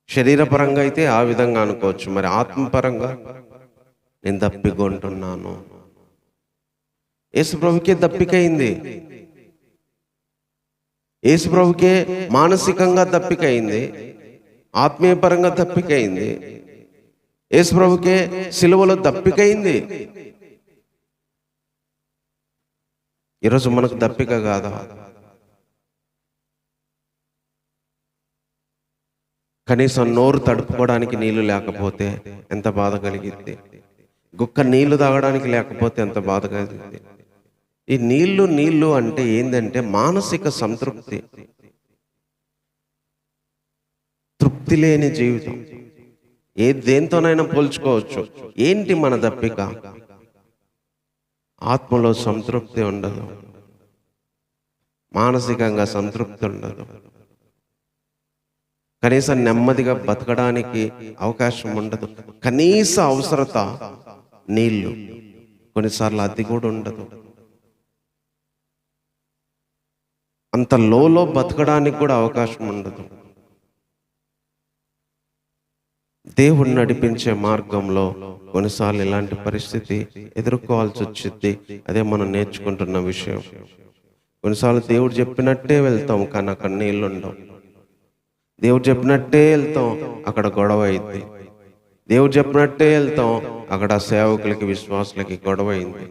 శరీరపరంగా అయితే ఆ విధంగా అనుకోవచ్చు, మరి ఆత్మపరంగా నేను దప్పికొంటున్నాను. యేసుప్రభుకే దప్పికైంది, యేసుప్రభుకే మానసికంగా దప్పికైంది, ఆత్మీయపరంగా దప్పికైంది, యేసుప్రభుకే సిలువలో దప్పికైంది. ఈరోజు మనకు దప్పిక కాదా? కనీసం నోరు తడుపుకోవడానికి నీళ్లు లేకపోతే ఎంత బాధ కలిగిద్ది, గుక్క నీళ్లు తాగడానికి లేకపోతే ఎంత బాధ కలిగిద్ది. ఈ నీళ్లు అంటే ఏంటంటే మానసిక సంతృప్తి, తృప్తి లేని జీవితం. దేంతోనైనా పోల్చుకోవచ్చు. ఏంటి మన దప్పిక? ఆత్మలో సంతృప్తి ఉండదు, మానసికంగా సంతృప్తి ఉండదు, కనీసం నెమ్మదిగా బతకడానికి అవకాశం ఉండదు. కనీస అవసరత నీళ్లు, కొన్నిసార్లు అది కూడా ఉండదు. అంత లోలో బతకడానికి కూడా అవకాశం ఉండదు. దేవుడు నడిపించే మార్గంలో కొన్నిసార్లు ఇలాంటి పరిస్థితి ఎదుర్కోవాల్సి వచ్చింది. అదే మనం నేర్చుకుంటున్న విషయం. కొన్నిసార్లు దేవుడు చెప్పినట్టే వెళ్తాం, కానీ అక్కడ నీళ్ళు ఉండవు. దేవుడు చెప్పినట్టే వెళ్తాం, అక్కడ గొడవ అయింది. దేవుడు చెప్పినట్టే వెళ్తాం, అక్కడ సేవకులకి విశ్వాసులకి గొడవ అయింది.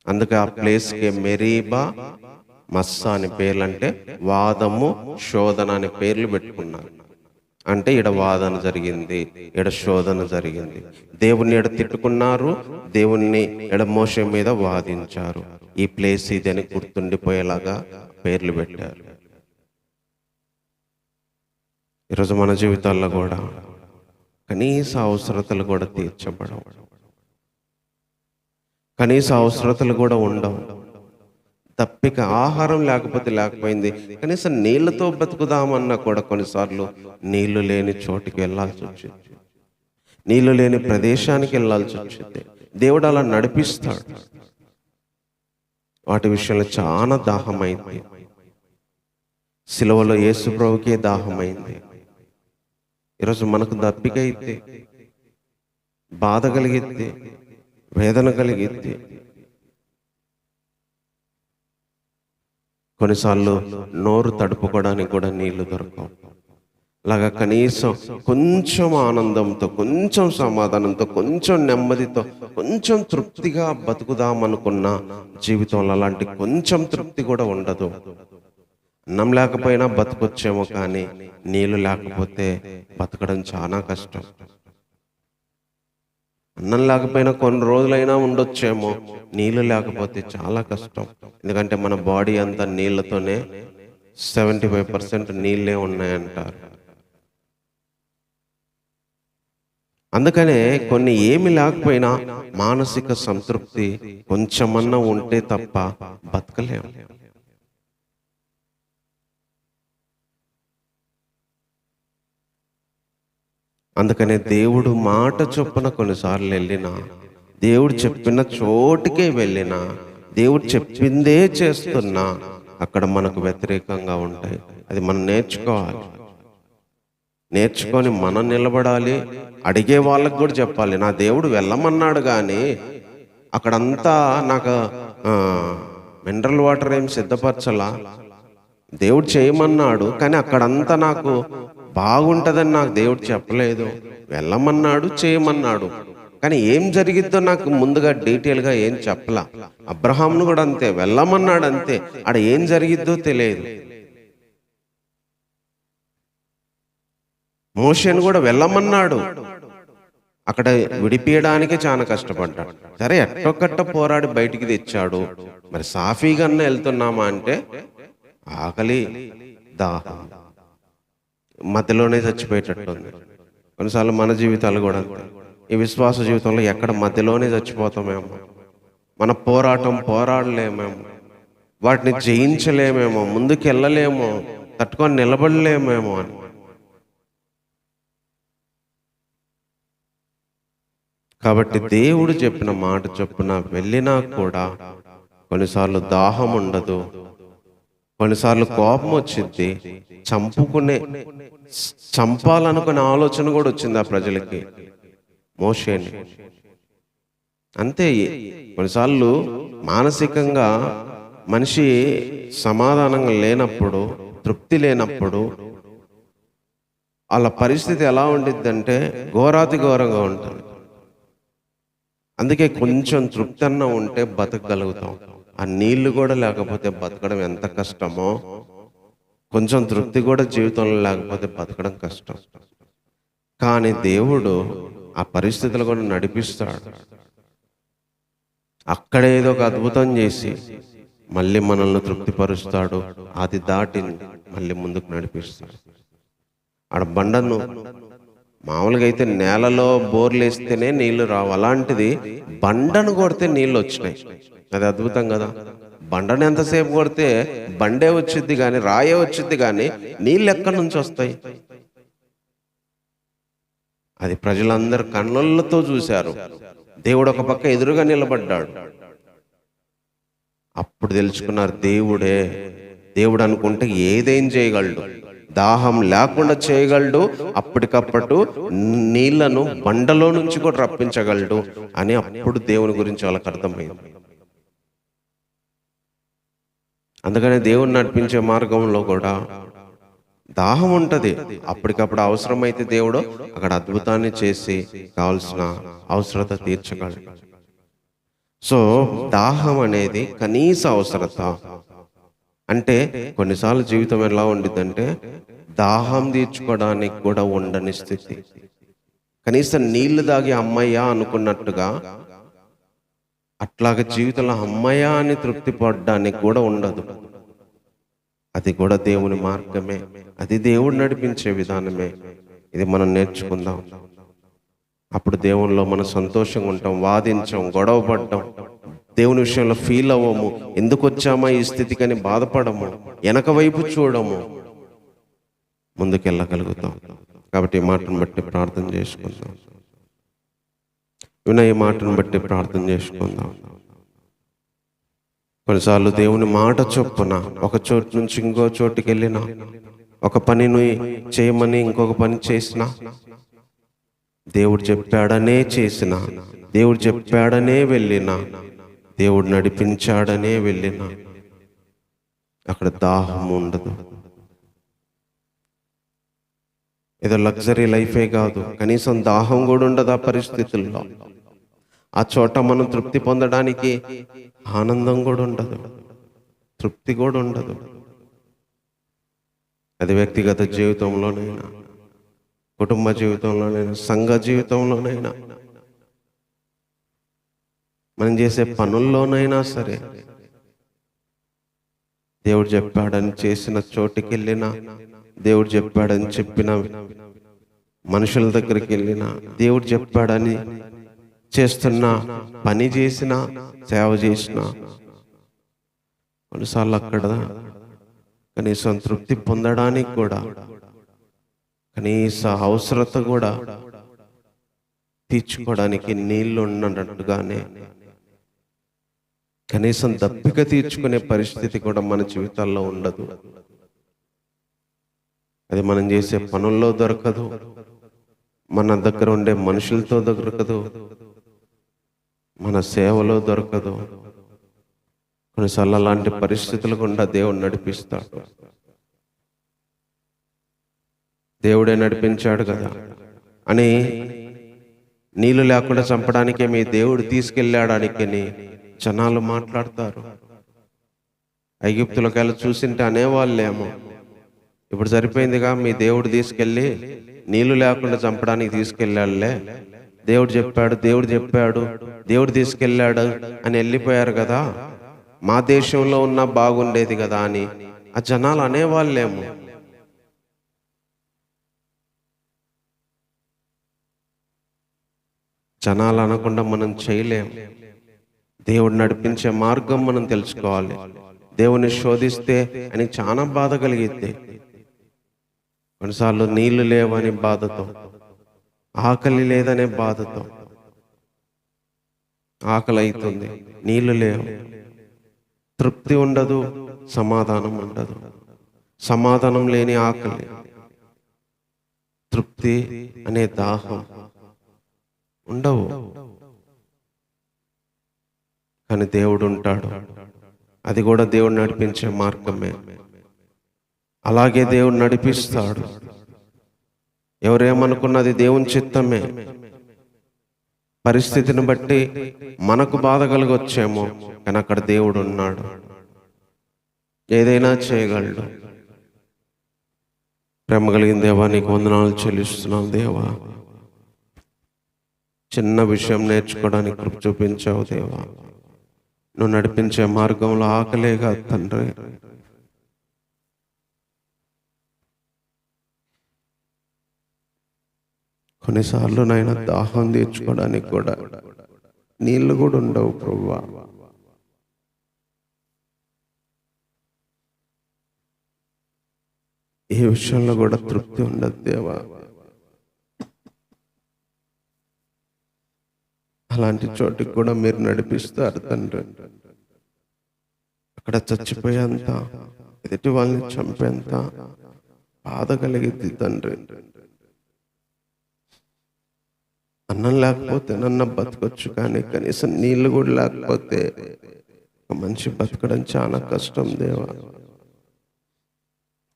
అందుకే ఆ ప్లేస్కి మెరీబా మస్సా అని పేర్లు, అంటే వాదము శోధన అనే పేర్లు పెట్టుకున్నారు. అంటే ఈడ వాదన జరిగింది, ఈడ శోధన జరిగింది. దేవుణ్ణి ఎడ తిట్టుకున్నారు, దేవుణ్ణి ఎడ మోషే మీద వాదించారు. ఈ ప్లేస్ ఇదని గుర్తుండిపోయేలాగా పేర్లు పెట్టారు. ఈరోజు మన జీవితాల్లో కూడా కనీస అవసరతలు కూడా తీర్చబడవు, కనీస అవసరతలు కూడా ఉండవు. తప్పిక ఆహారం లేకపోయింది, కనీసం నీళ్లతో బతుకుదామన్నా కూడా కొన్నిసార్లు నీళ్లు లేని చోటికి వెళ్ళాల్సి వచ్చింది, నీళ్లు లేని ప్రదేశానికి వెళ్ళాల్సి వచ్చింది. దేవుడు అలా నడిపిస్తాడు. వాటి విషయంలో చాలా దాహమైంది. సిలువలో యేసు ప్రభుకే దాహమైంది. ఈరోజు మనకు దప్పిక అయితే, బాధ కలిగిద్ది, వేదన కలిగిద్ది. కొన్నిసార్లు నోరు తడుపుకోవడానికి కూడా నీళ్లు దొరకవు. అలాగా కనీసం కొంచెం ఆనందంతో, కొంచెం సమాధానంతో, కొంచెం నెమ్మదితో, కొంచెం తృప్తిగా బతుకుదామనుకున్న జీవితంలో అలాంటి కొంచెం తృప్తి కూడా ఉండదు. అన్నం లేకపోయినా బతకొచ్చేమో, కానీ నీళ్లు లేకపోతే బతకడం చాలా కష్టం. అన్నం లేకపోయినా కొన్ని రోజులైనా ఉండొచ్చేమో, నీళ్లు లేకపోతే చాలా కష్టం. ఎందుకంటే మన బాడీ అంతా నీళ్లతోనే, 75% నీళ్ళే ఉన్నాయంటారు. అందుకనే కొన్ని ఏమి లేకపోయినా మానసిక సంతృప్తి కొంచెమన్నా ఉంటే తప్ప బతకలేము. అందుకనే దేవుడు మాట చొప్పున కొన్నిసార్లు వెళ్ళినా, దేవుడు చెప్పిన చోటుకే వెళ్ళినా, దేవుడు చెప్పిందే చేస్తున్నా అక్కడ మనకు వ్యతిరేకంగా ఉంటాయి. అది మనం నేర్చుకోవాలి. నేర్చుకొని మనం నిలబడాలి. అడిగే వాళ్ళకు కూడా చెప్పాలి, నా దేవుడు వెళ్ళమన్నాడు కానీ అక్కడంతా నాకు మినరల్ వాటర్ ఏం సిద్ధపరచలా. దేవుడు చేయమన్నాడు కానీ అక్కడంతా నాకు బాగుంటుందని నాకు దేవుడు చెప్పలేదు. వెళ్ళమన్నాడు, చేయమన్నాడు, కానీ ఏం జరిగిద్దో నాకు ముందుగా డీటెయిల్గా ఏం చెప్పలా. అబ్రహాంను కూడా అంతే, వెళ్ళమన్నాడు అంతే, ఆడ ఏం జరిగిద్దో తెలియదు. మోషేను కూడా వెళ్ళమన్నాడు, అక్కడ విడిపించడానికి చాలా కష్టపడ్డాడు. సరే ఎట్టొక్కట్ట పోరాడి బయటికి తెచ్చాడు. మరి సాఫీగా వెళ్తున్నామా అంటే ఆకలి, దాహం, మధ్యలోనే చచ్చిపోయేటట్టుంది. కొన్నిసార్లు మన జీవితాలు కూడా ఈ విశ్వాస జీవితంలో ఎక్కడ మధ్యలోనే చచ్చిపోతామేమో. మన పోరాడలేమేమో, వాటిని జయించలేమేమో, ముందుకు వెళ్ళలేమో, తట్టుకొని నిలబడలేమేమో అని. కాబట్టి దేవుడు చెప్పిన మాట చొప్పున వెళ్ళినా కూడా కొన్నిసార్లు దాహం ఉండదు, కొన్నిసార్లు కోపం వచ్చింది, చంపాలనుకునే ఆలోచన కూడా వచ్చింది ఆ ప్రజలకి, మోషేని. అంతే, కొన్నిసార్లు మానసికంగా మనిషి సమాధానంగా లేనప్పుడు, తృప్తి లేనప్పుడు వాళ్ళ పరిస్థితి ఎలా ఉండిద్దంటే ఘోరాతి ఘోరంగా ఉంటుంది. అందుకే కొంచెం తృప్తి అన్న ఉంటే బతకగలుగుతాం. ఆ నీళ్లు కూడా లేకపోతే బతకడం ఎంత కష్టమో, కొంచెం తృప్తి కూడా జీవితంలో లేకపోతే బతకడం కష్టం. కానీ దేవుడు ఆ పరిస్థితులు కూడా నడిపిస్తాడు. అక్కడే ఏదో ఒక అద్భుతం చేసి మళ్ళీ మనల్ని తృప్తిపరుస్తాడు. అది దాటి మళ్ళీ ముందుకు నడిపిస్తాడు. ఆడ బండను మామూలుగా అయితే నేలలో బోర్లు వేస్తేనే నీళ్లు రావు, అలాంటిది బండను కొడితే నీళ్ళు వచ్చినాయి. అది అద్భుతం కదా. బండను ఎంతసేపు కొడితే బండే వచ్చిద్ది కానీ, రాయే వచ్చిద్ది కానీ నీళ్ళు ఎక్కడి నుంచి వస్తాయి? అది ప్రజలందరూ కళ్ళతో చూశారు. దేవుడు ఒక పక్క ఎదురుగా నిలబడ్డాడు. అప్పుడు తెలుసుకున్నారు దేవుడు అనుకుంటే ఏదేం చేయగలడు, దాహం లేకుండా చేయగలడు, అప్పటికప్పుడు నీళ్లను బండలో నుంచి కూడా రప్పించగలడు అని అప్పుడు దేవుని గురించి వాళ్ళకి అర్థమైంది. అందుకని దేవుని నడిపించే మార్గంలో కూడా దాహం ఉంటుంది. అప్పటికప్పుడు అవసరమైతే దేవుడు అక్కడ అద్భుతాన్ని చేసి కావాల్సిన అవసరత తీర్చగలడు. సో దాహం అనేది కనీస అవసరత. అంటే కొన్నిసార్లు జీవితం ఎలా ఉండిద్దంటే దాహం తీర్చుకోవడానికి కూడా ఉండని స్థితి. కనీసం నీళ్లు తాగి అమ్మయ్యా అనుకున్నట్టుగా అట్లాగే జీవితంలో అమ్మయ్యా అని తృప్తి పడడానికి కూడా ఉండదు. అది కూడా దేవుని మార్గమే, అది దేవుడు నడిపించే విధానమే. ఇది మనం నేర్చుకుందాం. అప్పుడు దేవునిలో మనం సంతోషంగా ఉంటాం, వాదించాం, గొడవ పడ్డాం, దేవుని విషయంలో ఫీల్ అవ్వము, ఎందుకు వచ్చామా ఈ స్థితికని బాధపడము, వెనక వైపు చూడము, ముందుకెళ్ళగలుగుతాం. కాబట్టి ఈ మాటను బట్టి ప్రార్థన చేసుకుందాం. ఈ మాటను బట్టి ప్రార్థన చేసుకుందాం. కొన్నిసార్లు దేవుని మాట చొప్పున ఒక చోటు నుంచి ఇంకో చోటుకి వెళ్ళినా, ఒక పనిని చేయమని ఇంకొక పని చేసినా, దేవుడు చెప్పాడనే చేసినా, దేవుడు చెప్పాడనే వెళ్ళినా, దేవుడు నడిపించాడనే వెళ్ళినా అక్కడ దాహం ఉండదు. ఏదో లగ్జరీ లైఫే కాదు, కనీసం దాహం కూడా ఉండదు ఆ పరిస్థితుల్లో. ఆ చోట మనం తృప్తి పొందడానికి ఆనందం కూడా ఉండదు, తృప్తి కూడా ఉండదు. అది వ్యక్తిగత జీవితంలోనైనా, కుటుంబ జీవితంలోనైనా, సంఘ జీవితంలోనైనా, మనం చేసే పనుల్లోనైనా సరే, దేవుడు చెప్పాడని చేసిన చోటుకి వెళ్ళినా, దేవుడు చెప్పాడని చెప్పిన మనుషుల దగ్గరికి వెళ్ళినా, దేవుడు చెప్పాడని చేస్తున్న పని చేసిన, సేవ చేసిన, కొన్నిసార్లు అక్కడ కనీసం తృప్తి పొందడానికి కూడా, కనీస అవసరత కూడా తీర్చుకోవడానికి నీళ్లు ఉన్నట్టుగానే కనీసం దప్పిక తీర్చుకునే పరిస్థితి కూడా మన జీవితాల్లో ఉండదు. అది మనం చేసే పనుల్లో దొరకదు, మన దగ్గర ఉండే మనుషులతో దొరకదు, మన సేవలో దొరకదు. కొన్నిసార్లు అలాంటి పరిస్థితులు గుండా దేవుడు నడిపిస్తాడు. దేవుడే నడిపించాడు కదా అని నీళ్లు లేకుండా చంపడానికే మీ దేవుడు తీసుకెళ్ళాడానికని జనాలు మాట్లాడతారు. ఐగుప్తులోకి వెళ్ళి చూసింటే అనేవాళ్ళేమో, ఇప్పుడు సరిపోయిందిగా, మీ దేవుడు తీసుకెళ్ళి నీళ్లు లేకుండా చంపడానికి తీసుకెళ్ళాడులే, దేవుడు చెప్పాడు దేవుడు తీసుకెళ్ళాడు అని వెళ్ళిపోయారు కదా, మా దేశంలో ఉన్నా బాగుండేది కదా అని ఆ జనాలు అనేవాళ్ళేమో. జనాలు అనకుండా మనం చేయలేం. దేవుడు నడిపించే మార్గం మనం తెలుసుకోవాలి. దేవుని శోధిస్తే అని చాలా బాధ కలిగిద్ది. కొన్నిసార్లు నీళ్లు లేవని బాధతో, ఆకలి లేదనే బాధతో, ఆకలి అవుతుంది, నీళ్లు లేవు, తృప్తి ఉండదు, సమాధానం ఉండదు. సమాధానం లేని ఆకలి, తృప్తి అనే దాహం ఉండవు. కానీ దేవుడు ఉంటాడు. అది కూడా దేవుడు నడిపించే మార్గమే. అలాగే దేవుడు నడిపిస్తాడు. ఎవరేమనుకున్నది దేవుని చిత్తమే. పరిస్థితిని బట్టి మనకు బాధ కలగొచ్చేమో, కానీ అక్కడ దేవుడు ఉన్నాడు, ఏదైనా చేయగలడు. ప్రేమ కలిగిన దేవా, నీకు వందనాలు చెల్లిస్తున్నాం దేవా. చిన్న విషయం నేర్చుకోవడానికి కృప చూపించావు దేవా. నువ్వు నడిపించే మార్గంలో ఆకలేగా తండ్రి. కొన్నిసార్లు నాయన దాహం తీర్చుకోవడానికి కూడా నీళ్లు కూడా ఉండవు ప్రభువా. ఏ విషయంలో కూడా తృప్తి ఉండదు దేవా. అలాంటి చోటికి కూడా మీరు నడిపిస్తారు తండ్రి. అక్కడ చచ్చిపోయేంత, ఎదుటి వాళ్ళని చంపేంత బాధ కలిగింది తండ్రి. అన్నం లేకపోతే నన్ను బతకొచ్చు, కానీ కనీసం నీళ్లు కూడా లేకపోతే మనిషి బతకడం చాలా కష్టం దేవా.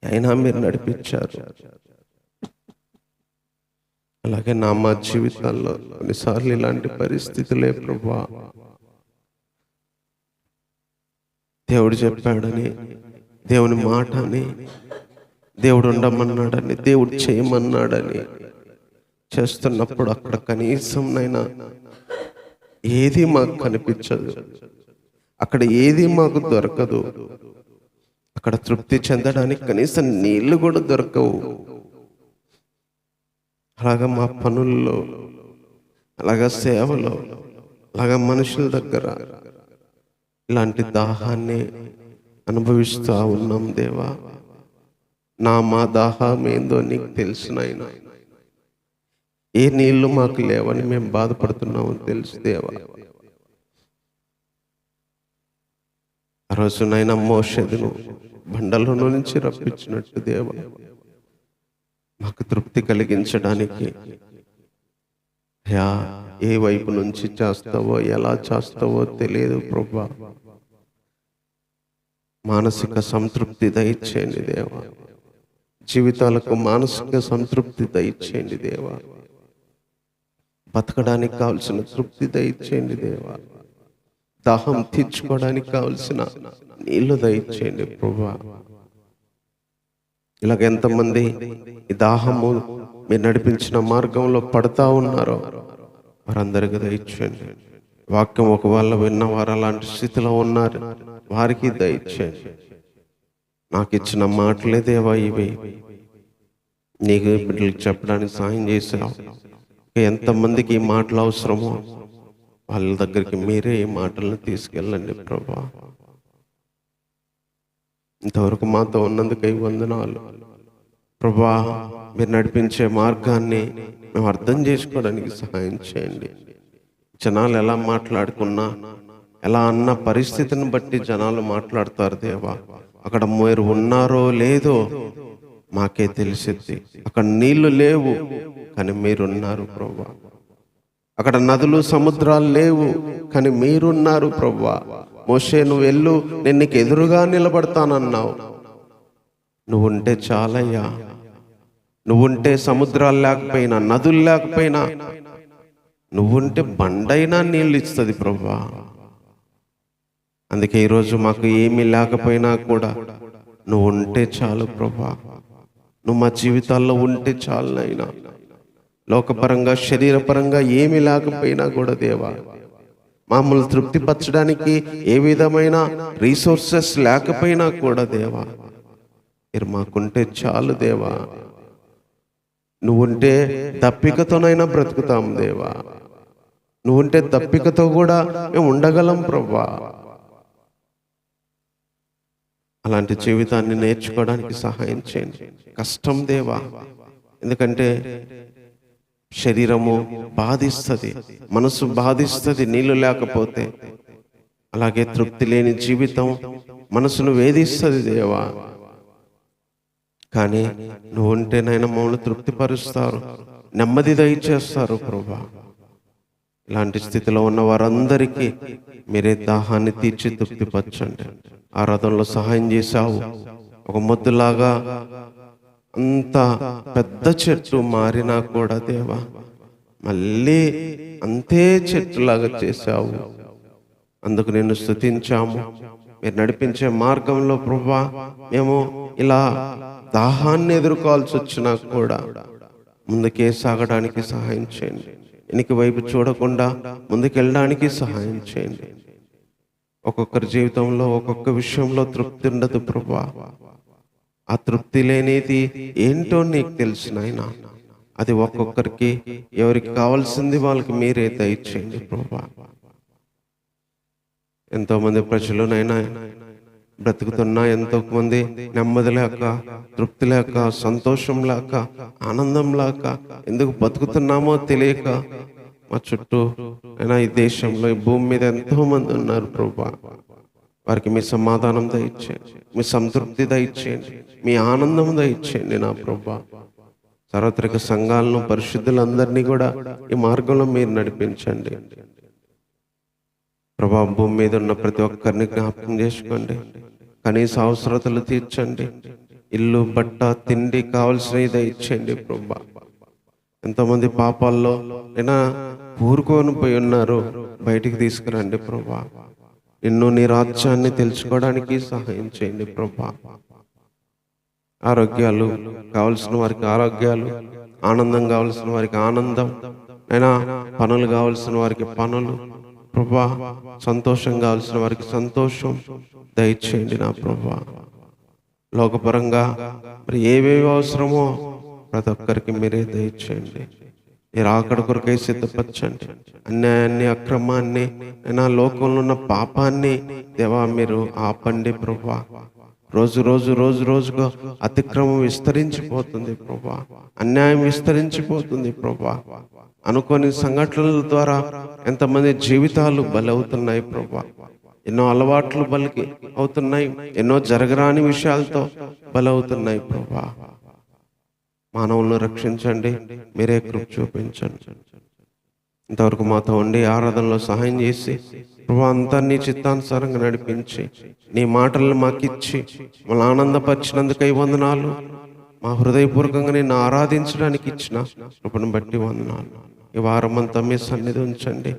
అయినా మీరు నడిపించారు. అలాగే మా జీవితాల్లో కొన్నిసార్లు ఇలాంటి పరిస్థితులే ప్రభువా. దేవుడు చెప్పాడని, దేవుని మాట అని, దేవుడు ఉండమన్నాడని, దేవుడు చేయమన్నాడని చేస్తున్నప్పుడు అక్కడ కనీసం నైనా ఏది మాకు కనిపించదు, అక్కడ ఏది మాకు దొరకదు. అక్కడ తృప్తి చెందడానికి కనీసం నీళ్లు కూడా దొరకవు. అలాగా మా పనుల్లో, అలాగా సేవలో, అలాగా మనుషుల దగ్గర ఇలాంటి దాహాన్ని అనుభవిస్తూ ఉన్నాం దేవా. మా దాహం ఏందో నీకు తెలుసునైనా. ఏ నీళ్లు మాకు లేవని మేము బాధపడుతున్నామో తెలుసు దేవా. ఆ రోజునైనా మోషేను బండలో నుంచి రప్పించినట్టు దేవా, మాకు తృప్తి కలిగించడానికి ఏ వైపు నుంచి చేస్తావో, ఎలా చేస్తావో తెలియదు ప్రభువా. మానసిక సంతృప్తి దయచేయండి దేవా. జీవితాలకు మానసిక సంతృప్తి దయచేయండి దేవా. బతకడానికి కావలసిన తృప్తి దయచేయండి దేవా. దాహం తీర్చుకోవడానికి కావలసిన నీళ్లు దయచేయండి ప్రభువా. ఇలాగ ఎంతమంది ఈ దాహము మీరు నడిపించిన మార్గంలో పడతా ఉన్నారో వారందరికీ దయచేయండి. వాక్యం ఒకవేళ విన్నవారు అలాంటి స్థితిలో ఉన్నారు, వారికి దయచేయండి. నాకు ఇచ్చిన మాటలే దేవా ఇవి, నీకు బిడ్డలకు చెప్పడానికి సాయం చేశావు. ఎంతమందికి ఈ మాటలు అవసరమో వాళ్ళ దగ్గరికి మీరే ఈ మాటలను తీసుకెళ్ళండి ప్రభువా. ఇంతవరకు మాతో ఉన్నందుకై వందనాలు ప్రభువా. మీరు నడిపించే మార్గాన్ని మేము అర్థం చేసుకోవడానికి సహాయం చేయండి. జనాలు ఎలా మాట్లాడుకున్నా, ఎలా అన్న పరిస్థితిని బట్టి జనాలు మాట్లాడతారు దేవా. అక్కడ మీరు ఉన్నారో లేదో మాకే తెలిసిద్ది. అక్కడ నీళ్లు లేవు, కానీ మీరున్నారు ప్రభువా. అక్కడ నదులు సముద్రాలు లేవు, కానీ మీరున్నారు ప్రభువా. మోషే, నువ్వు వెళ్ళు, నేను నీకు ఎదురుగా నిలబడతానన్నావు. నువ్వుంటే చాలయ్యా. నువ్వుంటే సముద్రాలు లేకపోయినా, నదులు లేకపోయినా, నువ్వుంటే బండైనా నీళ్ళు ఇస్తుంది ప్రభువా. అందుకే ఈరోజు మాకు ఏమీ లేకపోయినా కూడా నువ్వు ఉంటే చాలు ప్రభువా. నువ్వు మా జీవితాల్లో ఉంటే చాలు నాయనా. లోకపరంగా, శరీరపరంగా ఏమీ లేకపోయినా కూడా దేవా, మమ్మల్ని తృప్తిపరచడానికి ఏ విధమైన రీసోర్సెస్ లేకపోయినా కూడా దేవా, మీరు మాకుంటే చాలు దేవా. నువ్వుంటే దప్పికతోనైనా బ్రతుకుతాం దేవా. నువ్వుంటే దప్పికతో కూడా మేము ఉండగలం ప్రభువా. అలాంటి జీవితాన్ని నేర్చుకోవడానికి సహాయం చేయండి. కష్టం దేవా, ఎందుకంటే శరీరము బాధిస్తుంది, మనసు బాధిస్తుంది నీళ్లు లేకపోతే. అలాగే తృప్తి లేని జీవితం మనసును వేధిస్తుంది దేవా. కానీ నువ్వు ఉంటేనైనా మమ్మల్ని తృప్తిపరుస్తారు, నెమ్మది దయచేస్తారు ప్రభువా. ఇలాంటి స్థితిలో ఉన్న వారందరికీ మీరే దాహాన్ని తీర్చి తృప్తిపరచండి. ఆరాధనలో సహాయం చేశావు. ఒక మొద్దులాగా అంత పెద్ద చెట్టు మారినా కూడా దేవా, మళ్ళీ అంతే చెట్టులాగా చేశావు. అందుకు నేను స్తుతించాము. మీరు నడిపించే మార్గంలో ప్రభువా, మేము ఇలా దాహాన్ని ఎదుర్కోవాల్సి వచ్చినా కూడా ముందుకే సాగడానికి సహాయం చేయండి. వెనక్కి వైపు చూడకుండా ముందుకెళ్ళడానికి సహాయం చేయండి. ఒక్కొక్కరి జీవితంలో ఒక్కొక్క విషయంలో తృప్తి ఉండదు ప్రభువా. ఆ తృప్తి లేనిది ఏంటో నీకు తెలుసు నాయనా. అది ఒక్కొక్కరికి ఎవరికి కావాల్సింది వాళ్ళకి మీరే దయచేయండి ప్రభువా. ఎంతో మంది ప్రజలునైనా బ్రతుకుతున్నా, ఎంతో మంది నెమ్మది లేక, తృప్తి లేక, సంతోషం లేక, ఆనందం లేక, ఎందుకు బతుకుతున్నామో తెలియక మా చుట్టూ అయినా ఈ దేశంలో, ఈ భూమి మీద ఎంతో మంది ఉన్నారు ప్రభువా. వారికి మీ సమాధానం దయచేయండి, మీ సంతృప్తి దయచేయండి, మీ ఆనందం దయచేయండి నా ప్రభువా. సార్వత్రిక సంఘాలను, పరిశుద్ధులందరినీ కూడా ఈ మార్గంలో మీరు నడిపించండి ప్రభువా. భూమి మీద ఉన్న ప్రతి ఒక్కరిని జ్ఞాపకం చేసుకోండి. కనీస అవసరతలు తీర్చండి. ఇల్లు, బట్ట, తిండి కావలసినవి దయచేయండి ప్రభువా. ఎంతోమంది పాపాల్లో అయినా ఊరుకొని పోయి ఉన్నారు, బయటికి తీసుకురండి ప్రభువా. నిన్ను, నీ రాజ్యాన్ని తెలుసుకోవడానికి సహాయం చేయండి ప్రభువా. ఆరోగ్యాలు కావలసిన వారికి ఆరోగ్యాలు, ఆనందం కావలసిన వారికి ఆనందం, అయినా పనులు కావలసిన వారికి పనులు ప్రభువా, సంతోషం కావలసిన వారికి సంతోషం దయచేయండి నా ప్రభువా. లోకపరంగా మరి ఏవేవి అవసరమో ప్రతి ఒక్కరికి మీరే దయచేయండి. మీరు ఆకడ కొరకై సిద్ధపరచండి. అన్యాయాన్ని, అక్రమాన్ని, అయినా లోకంలో ఉన్న పాపాన్ని దేవా మీరు ఆపండి ప్రభువా. రోజుగా అతిక్రమం విస్తరించిపోతుంది ప్రభువా, అన్యాయం విస్తరించిపోతుంది ప్రభువా. అనుకోని సంఘటనల ద్వారా ఎంతమంది జీవితాలు బలవుతున్నాయి ప్రభువా. ఎన్నో అలవాట్లు బలికి అవుతున్నాయి, ఎన్నో జరగరాని విషయాలతో బలవుతున్నాయి ప్రభువా. మానవులను రక్షించండి, మీరే కృప చూపించండి. ఇంతవరకు మాతో ఉండి ఆరాధనలో సహాయం చేసి ప్రభువా అంతా నీ చిత్తానుసారంగా నడిపించి నీ మాటలను మాకిచ్చి మమ్మల్ని ఆనందపరిచినందుకై వందనాలు. మా హృదయపూర్వకంగా నిన్ను ఆరాధించడానికి ఇచ్చిన కృపను బట్టి వందనాలు. ఈ వారం అంతా మీ సన్నిధి ఉంచండి,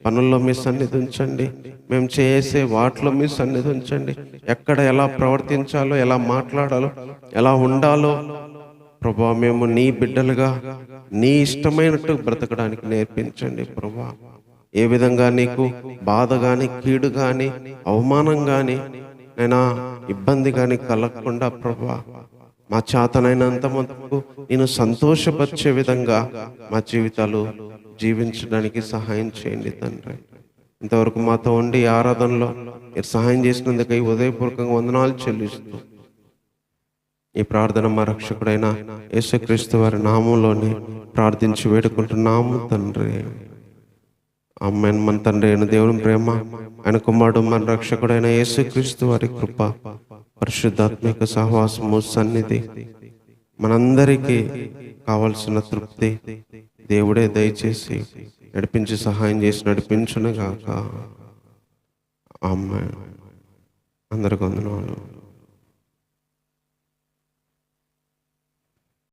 పనుల్లో మీ సన్నిధి ఉంచండి, మేము చేసే వాటిలో మీ సన్నిధి ఉంచండి. ఎక్కడ ఎలా ప్రవర్తించాలో, ఎలా మాట్లాడాలో, ఎలా ఉండాలో ప్రభువా మేము నీ బిడ్డలుగా నీ ఇష్టమైనట్టు బ్రతకడానికి నేర్పించండి ప్రభువా. ఏ విధంగా నీకు బాధ కానీ, కీడు కానీ, అవమానం కానీ, అయినా ఇబ్బంది కానీ కలగకుండా ప్రభువా మా చేతనైనంత మటుకు నేను సంతోషపరిచే విధంగా మా జీవితాలు జీవించడానికి సహాయం చేయండి తండ్రి. ఇంతవరకు మాతో ఉండి ఆరాధనలో మీరు సహాయం చేసినందుకై హృదయపూర్వకంగా వందనాలు చెల్లిస్తూ ఈ ప్రార్థన మా రక్షకుడైన యేసుక్రీస్తు వారి నామంలోనే ప్రార్థించి వేడుకుంటున్నాము తండ్రి. ఆమేన్. మన తండ్రి అయిన దేవుని ప్రేమ, ఆయన కుమారుడు మన రక్షకుడైన యేసుక్రీస్తు వారి కృప, పరిశుద్ధాత్మిక సహవాసము, సన్నిధి మనందరికీ కావలసిన తృప్తి దేవుడే దయచేసి నడిపించి సహాయం చేసి నడిపించునుగాక. ఆమేన్. అందరికీ వందనాలు.